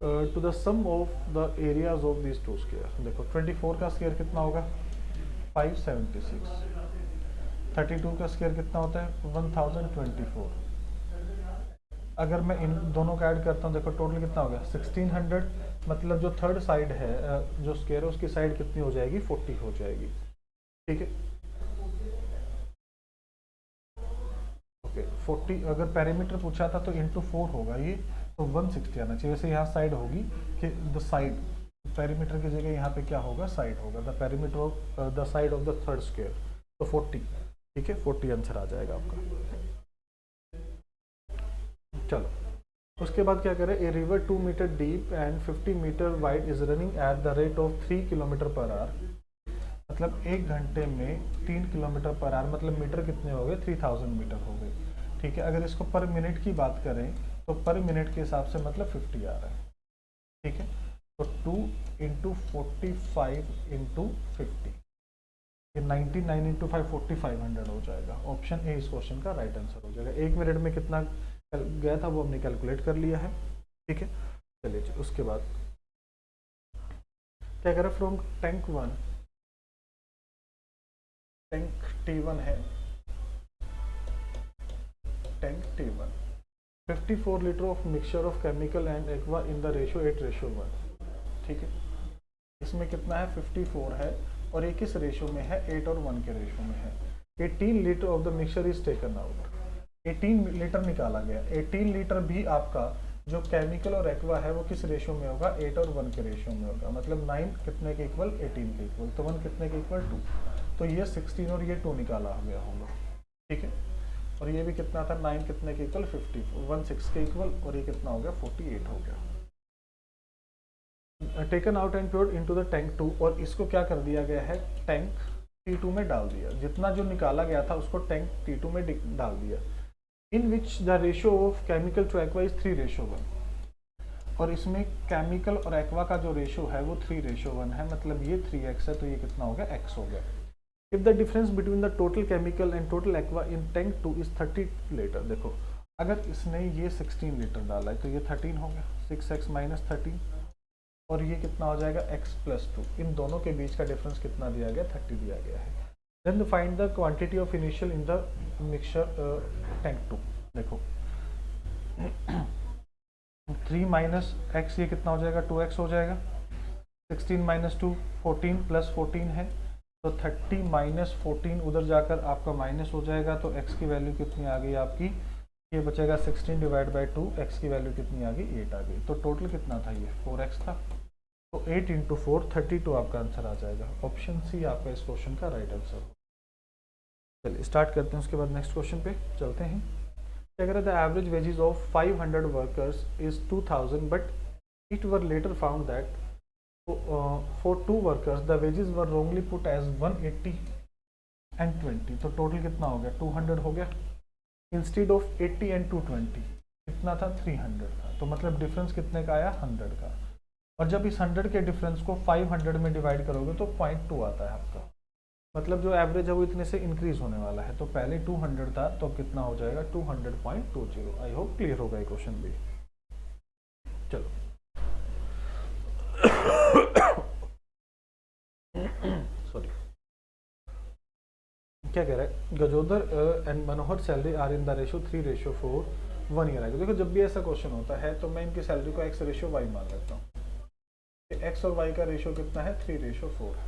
to the sum of the areas of these two square. देखो 24 का स्क्वायर कितना होगा, 576, 32 का स्क्वायर कितना होता है, 1024। अगर मैं इन दोनों का ऐड करता हूँ, देखो टोटल कितना होगा 1600, मतलब जो थर्ड साइड है जो स्क्वायर है उसकी साइड कितनी हो जाएगी, 40 हो जाएगी, ठीक है। 40 अगर पैरामीटर पूछा था तो इंटू 4 होगा ये, तो 160 आना चाहिए। वैसे यहाँ साइड होगी कि द साइड, पैरामीटर की जगह यहाँ पे क्या होगा, साइड होगा, the parameter of the side of the third square, तो 40, ठीक है, 40 आंसर आ जाएगा आपका। चलो उसके बाद क्या करें, a river 2 metre deep and 50 metre wide is running at the rate of 3 kilometre per hour, मतलब 1 घंटे में 3 किलोमीटर पर आवर, मतलब मीटर कितने हो गए, 3000 मीटर हो गए, ठीक है। अगर इसको पर मिनट की बात करें तो पर मिनट के हिसाब से मतलब 50 आ रहा है, ठीक है, तो 2 इंटू 45 इंटू 50, ये 99 इंटू 5 4500 हो जाएगा। ऑप्शन ए इस क्वेश्चन का राइट आंसर हो जाएगा। 1 मिनट में कितना गया था वो हमने कैलकुलेट कर लिया है, ठीक है। चलिए जी उसके बाद क्या करें, फ्रॉम टैंक 1, टैंक T1 है, tank T1 54 litre of mixture of chemical and aqua in the ratio 8:1, ठीक है। इसमें कितना है, 54 है, और ये किस रेशियो में है, 8 और 1 के रेशियो में है। 18 litre of the mixture is taken out, 18 litre निकाला गया। 18 लीटर भी आपका जो केमिकल और एक्वा है वो किस रेशियो में होगा, 8 और 1 के रेशियो में होगा, मतलब 9 कितने के इक्वल, 18 के इक्वल, तो 1 कितने के इक्वल, 2, तो ये 16 और ये 2 निकाला गया होगा, ठीक है। और ये भी कितना था, 9 कितने के इक्वल, 50, 1 6 के इक्वल, और ये कितना हो गया, 48 हो गया। Taken out and poured into the tank 2, और इसको क्या कर दिया गया है, टैंक T2 में डाल दिया, जितना जो निकाला गया था उसको टैंक T2 में डाल दिया। In which the ratio of chemical to aqua is 3:1, और इसमें केमिकल और एक्वा का जो रेशियो है वो 3:1 है, मतलब ये 3x है, तो ये कितना हो गया, x हो गया। If the difference between the total chemical and total aqua in tank 2 is 30 litre, देखो अगर इसने ये 16 लीटर डाला है तो ये 13 हो गया, 6x माइनस 13, और ये कितना हो जाएगा, x प्लस 2, इन दोनों के बीच का डिफरेंस कितना दिया गया, 30 दिया गया है। Then find the quantity of initial in the mixture tank 2, देखो 3 माइनस x, ये कितना हो जाएगा, 2x हो जाएगा, 16 माइनस 2 14 प्लस 14 है, तो 30 माइनस 14 उधर जाकर आपका माइनस हो जाएगा, तो x की वैल्यू कितनी आ गई आपकी, ये बचेगा 16 डिवाइड बाई 2, x की वैल्यू कितनी आ गई, 8 आ गई, तो टोटल कितना था, ये 4x था, तो 8 इंटू 4 32 आपका आंसर आ जाएगा। ऑप्शन सी आपका इस क्वेश्चन का राइट आंसर हो। चलिए स्टार्ट करते हैं, उसके बाद नेक्स्ट क्वेश्चन पे चलते हैं। अगर the average wages of 500 workers is 2000 but it were later found that for 2 workers the wages were wrongly put as 180 and 20, तो टोटल कितना हो गया 200 हो गया, इंस्टेड ऑफ 80 एंड 220 कितना था 300 था, तो मतलब डिफरेंस कितने का आया 100 का। और जब इस 100 के डिफरेंस को 500 में डिवाइड करोगे तो 0.2 आता है आपका, मतलब जो एवरेज है वो इतने से इंक्रीज होने वाला है। तो पहले 200 था तो अब कितना हो जाएगा 200.20। आई होप क्लियर होगा ये क्वेश्चन भी। चलो सॉरी, क्या कह रहा है, Gajodhar and Manohar salary are in the ratio 3:4 1 year आएगा। देखो जब भी ऐसा क्वेश्चन होता है तो मैं इनकी सैलरी को x/y मान लेता हूँ। x और y का रेशो कितना है 3:4 है,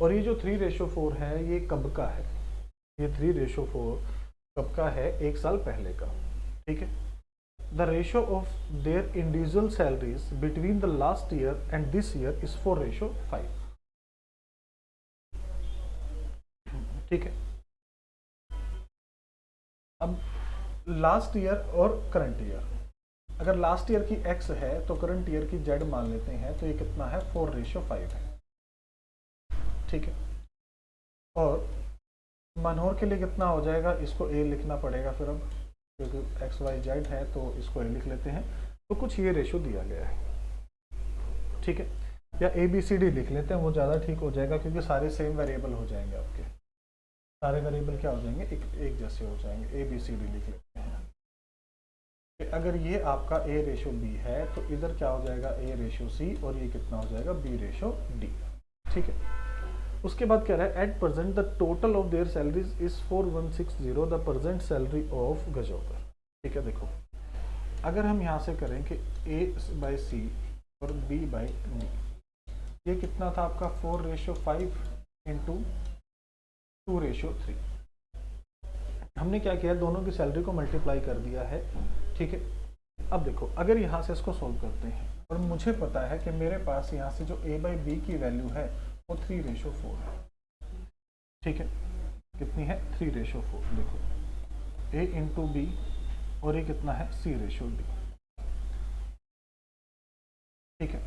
और ये जो 3:4 है ये कब का है, ये 3:4 कब का है, 1 साल पहले का, ठीक है। The ratio of their individual salaries between the last year and this year is 4:5, ठीक है। अब लास्ट ईयर और करंट ईयर, अगर लास्ट ईयर की x है तो करंट ईयर की z मान लेते हैं, तो ये कितना है 4:5 है, ठीक है। और मनोहर के लिए कितना हो जाएगा, इसको a लिखना पड़ेगा फिर, अब क्योंकि x y z है तो इसको a लिख लेते हैं। तो कुछ ये रेशो दिया गया है, ठीक है, या ABCD लिख लेते हैं, वो ज़्यादा ठीक हो जाएगा क्योंकि सारे सेम वेरिएबल हो जाएंगे आपके, सारे वेरिएबल क्या हो जाएंगे एक जैसे हो जाएंगे। ABCD लिख लेते हैं। अगर ये आपका A/B है तो इधर क्या हो जाएगा A/C, और ये कितना हो जाएगा B/D, ठीक है। उसके बाद कह रहा है at present the total of their salaries is 4160 the present salary of Gajodhar, ठीक है। देखो अगर हम यहाँ से करें कि A/C और B/D, ये कितना था आपका 4:5 इंटू 2:3। हमने क्या किया, दोनों की सैलरी को मल्टीप्लाई कर दिया है, ठीक है। अब देखो अगर यहाँ से इसको सोल्व करते हैं और मुझे पता है कि मेरे पास यहाँ से जो A/B की वैल्यू है वो 3:4 है, ठीक है। कितनी है 3:4, देखो A इंटू B, और ये कितना है C/D, ठीक है।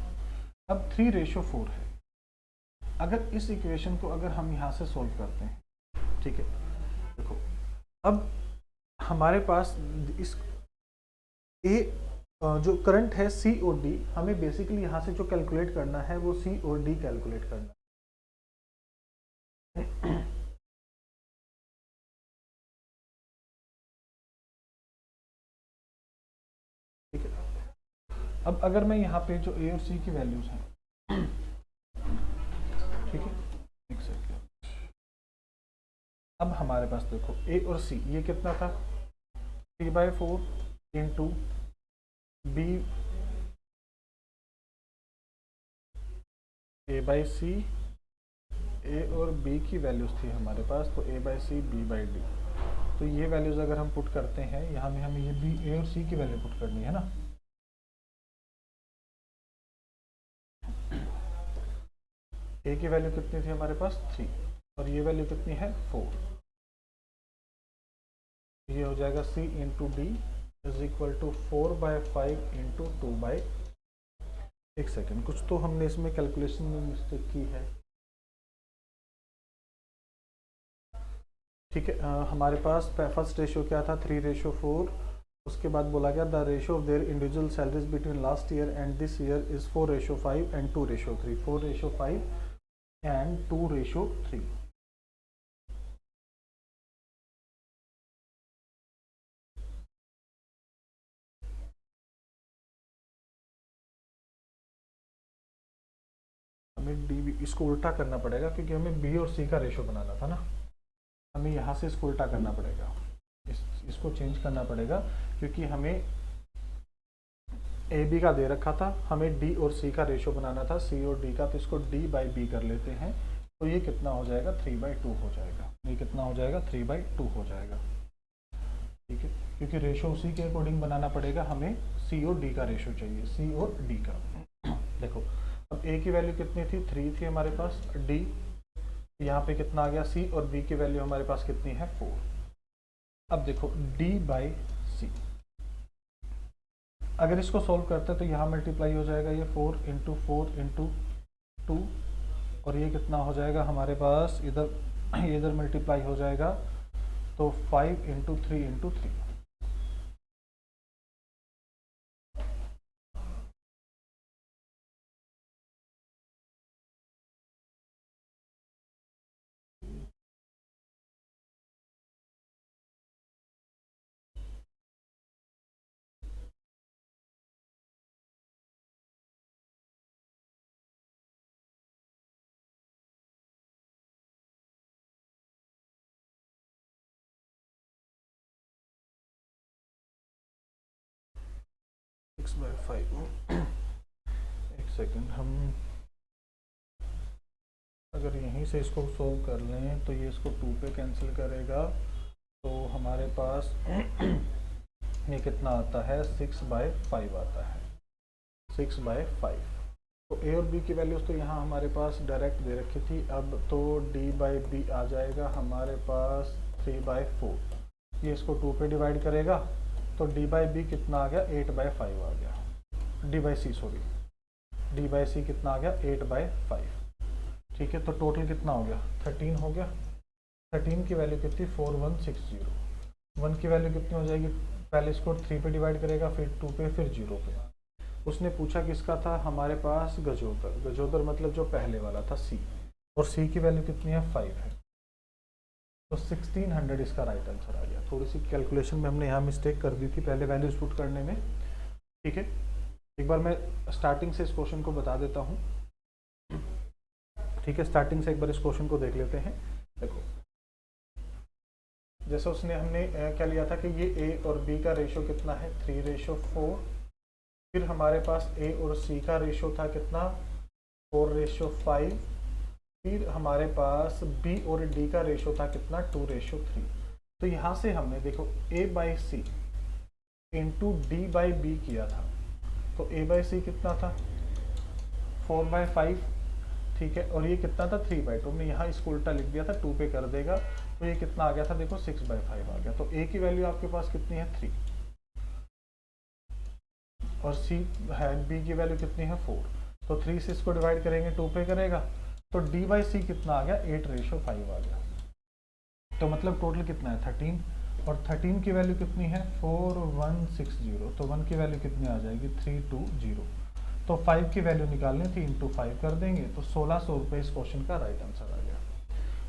अब 3:4 है, अगर इस इक्वेशन को अगर हम यहाँ से सोल्व करते हैं, ठीक है। देखो अब हमारे पास इस A जो करंट है C और D, हमें बेसिकली यहाँ से जो कैलकुलेट करना है वो C और D कैलकुलेट करना है। ठीक है। अब अगर मैं यहाँ पे जो A और C की वैल्यूज हैं, ठीक है, एक सेकेंड। अब हमारे पास देखो A और C, ये कितना था 3/4 इंटू B A/C, A और B की वैल्यूज थी हमारे पास, तो A/C B/D। तो ये वैल्यूज अगर हम पुट करते हैं यहाँ में, हमें ये B A और C की वैल्यू पुट करनी है ना। A की वैल्यू कितनी थी हमारे पास 3, और ये वैल्यू कितनी है 4। ये हो जाएगा C into D is equal to 4/5 into 2/, एक सेकेंड, कुछ तो हमने इसमें कैलकुलेशन में मिस्टेक की है, ठीक है। हमारे पास फर्स्ट रेशियो क्या था 3:4, उसके बाद बोला गया the ratio of their individual salaries between last year and this year is 4:5 and 2:3, 4:5 and 2:3। हमें डी इसको उल्टा करना पड़ेगा क्योंकि हमें बी और सी का रेशो बनाना था ना, हमें यहाँ से इसको उल्टा करना पड़ेगा, इसको चेंज करना पड़ेगा क्योंकि हमें ए बी का दे रखा था, हमें डी और सी का रेशो बनाना था, सी और डी का, तो इसको D/B कर लेते हैं, तो ये कितना हो जाएगा 3/2 हो जाएगा, ये कितना हो जाएगा 3/2 हो जाएगा, ठीक है। क्योंकि रेशो उसी के अकॉर्डिंग बनाना पड़ेगा, हमें सी और डी का रेशो चाहिए, सी और डी का। देखो अब ए की वैल्यू कितनी थी 3 थी हमारे पास, डी यहाँ पे कितना आ गया सी, और बी की वैल्यू हमारे पास कितनी है 4। अब देखो D/C, अगर इसको सोल्व करते हैं तो यहाँ मल्टीप्लाई हो जाएगा ये 4 इंटू 4 इंटू 2, और ये कितना हो जाएगा हमारे पास, इधर मल्टीप्लाई हो जाएगा तो 5 इंटू 3 इंटू 3। सिक्स बाई 5 एक सेकेंड, हम अगर यहीं से इसको सोल्व कर लें तो ये इसको 2 पे कैंसिल करेगा, तो हमारे पास ये कितना आता है, 6 बाई 5 आता है, 6 बाई 5। तो ए और बी की वैल्यूज़ तो यहाँ हमारे पास डायरेक्ट दे रखी थी, अब तो डी बाई बी आ जाएगा हमारे पास 3 बाई 4। ये इसको 2 पे डिवाइड करेगा तो डी बाई बी कितना आ गया, 8 बाई 5 आ गया, D by C sorry, D by C कितना आ गया, 8 बाई 5। ठीक है, तो टोटल कितना हो गया, 13 हो गया। 13 की वैल्यू कितनी, 4160। 1 की वैल्यू कितनी हो जाएगी, पहले इसको 3 पे डिवाइड करेगा, फिर 2 पे, फिर 0 पे। उसने पूछा किसका था, हमारे पास गजोदर, गजोदर मतलब जो पहले वाला था सी, और सी की वैल्यू कितनी है, 5 है, तो 1600 इसका राइट आंसर आ गया। थोड़ी सी कैलकुलेशन में हमने यहाँ मिस्टेक कर दी थी पहले वैल्यूज पुट करने में। ठीक है, एक बार मैं स्टार्टिंग से इस क्वेश्चन को बता देता हूँ। ठीक है, स्टार्टिंग से एक बार इस क्वेश्चन को देख लेते हैं। देखो, जैसे उसने हमने क्या लिया था कि ये ए और बी का रेशो कितना है, 3:4। फिर हमारे पास ए और सी का रेशो था कितना, 4:5। फिर हमारे पास बी और डी का रेशो था कितना, 2:3। तो यहाँ से हमने देखो A by C into D by B किया था, तो ए बाई सी कितना था, 4/5। ठीक है, और ये कितना था, 3/2। हमने यहाँ इसको उल्टा लिख दिया था, 2 पे कर देगा तो ये कितना आ गया था, देखो 6/5 आ गया। तो ए की वैल्यू आपके पास कितनी है, 3, और सी है, बी की वैल्यू कितनी है, 4। तो 3 से इसको डिवाइड करेंगे, 2 पे करेगा, तो डी बाई सी कितना आ गया, 8:5 आ गया। तो मतलब टोटल कितना है, 13, और 13 की वैल्यू कितनी है, 4160। तो 1 की वैल्यू कितनी आ जाएगी, 320। तो 5 की वैल्यू निकालनी थी, इंटू 5 कर देंगे, तो 1600 रुपये इस क्वेश्चन का राइट आंसर आ गया।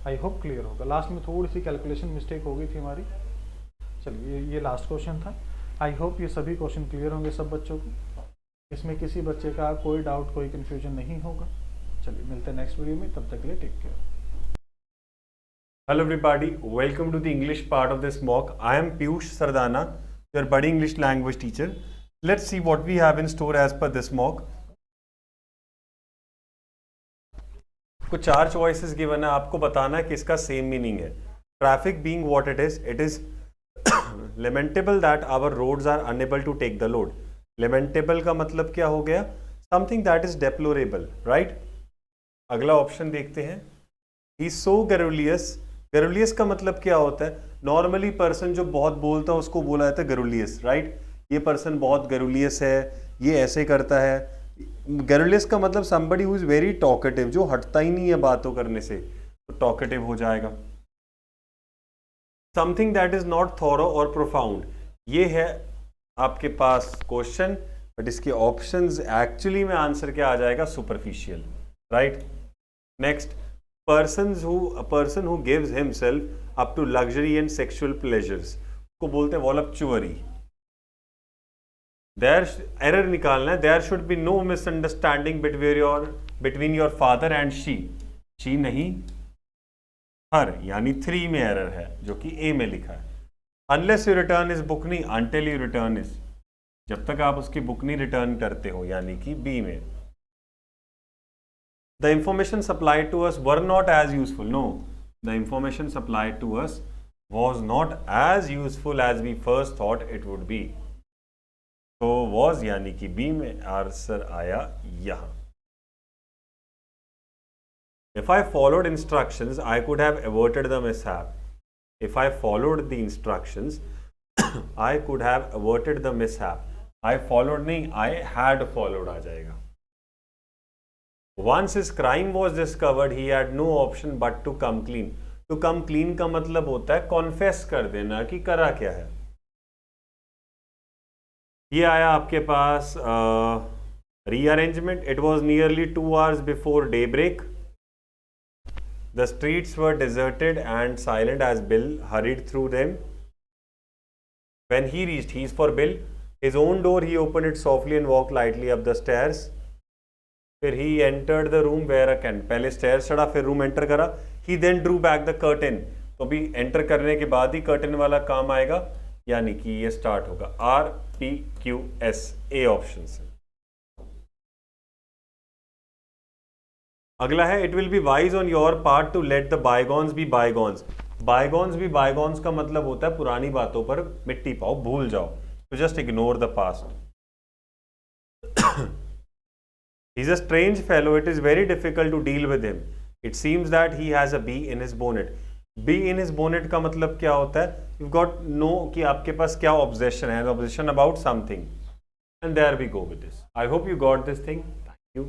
आई होप क्लियर होगा। लास्ट में थोड़ी सी कैलकुलेशन मिस्टेक हो गई थी हमारी। चलिए, ये लास्ट क्वेश्चन था। आई होप ये सभी क्वेश्चन क्लियर होंगे सब बच्चों को, इसमें किसी बच्चे का कोई डाउट, कोई कन्फ्यूजन नहीं होगा। चलिए, मिलते हैं नेक्स्ट वीडियो में, तब तक के लिए take care. Hello everybody, welcome to the English part of this mock. I am Piyush Sardana, your budding English language teacher. Let's see what we have in store as per this mock. कुछ 4 choices given है, आपको बताना है कि इसका सेम मीनिंग है। Traffic being what it is lamentable that our roads are unable to take the load. Lamentable का मतलब क्या हो गया, something that is deplorable, right? अगला ऑप्शन देखते हैं, he is so garrulous. गरुलियस का मतलब क्या होता है, नॉर्मली पर्सन जो बहुत बोलता है उसको बोला जाता है गरुलियस, राइट? ये पर्सन बहुत गरुलियस है, ये ऐसे करता है। गरुलियस का मतलब somebody who is very talkative, जो हटता ही नहीं है बातों करने से, तो talkative हो जाएगा। something that is not thorough or profound, ये है आपके पास क्वेश्चन, बट इसके ऑप्शंस एक्चुअली में आंसर क्या आ जाएगा, superficial, right? Next, a person who gives himself up to luxury and sexual pleasures को बोलते हैं voluptuary। There error निकालना है, there should be no misunderstanding between your father and she नहीं, her यानी 3 में एरर है, जो कि A में लिखा है। Unless you return his book नहीं, until you return his, जब तक आप उसकी बुक नहीं रिटर्न करते हो, यानी कि B में। The information supplied to us were not as useful. No, the information supplied to us was not as useful as we first thought it would be. So was यानी कि B में आंसर आया यहाँ। If I followed instructions, I could have averted the mishap. If I followed the instructions, I could have averted the mishap. I followed नहीं, आई हैड फॉलोड आ जाएगा। Once his crime was discovered, he had no option but to come clean. To come clean का मतलब होता है कॉन्फेस कर देना कि करा क्या है। ये आया आपके पास rearrangement. It was nearly 2 hours before daybreak. The streets were deserted and silent as Bill hurried through them. When he reached, he's for Bill, his own door, he opened it softly and walked lightly up the stairs. फिर he entered the room where a candle, पहले stairs चढ़ा फिर रूम एंटर करा। he then drew back the curtain, तो भी एंटर करने के बाद ही कर्टन वाला काम आएगा, यानी कि ये स्टार्ट होगा RPQS, ए ऑप्शन से। अगला है it will be wise on your part to let the bygones be bygones. Bygones भी बायगॉन्स का मतलब होता है पुरानी बातों पर मिट्टी पाओ, भूल जाओ, तो just ignore the past. He's a strange fellow. It is very difficult to deal with him. It seems that he has a bee in his bonnet. Bee in his bonnet का मतलब क्या होता है? You've got know कि आपके पास क्या obsession है, obsession about something. And there we go with this. I hope you got this thing. Thank you.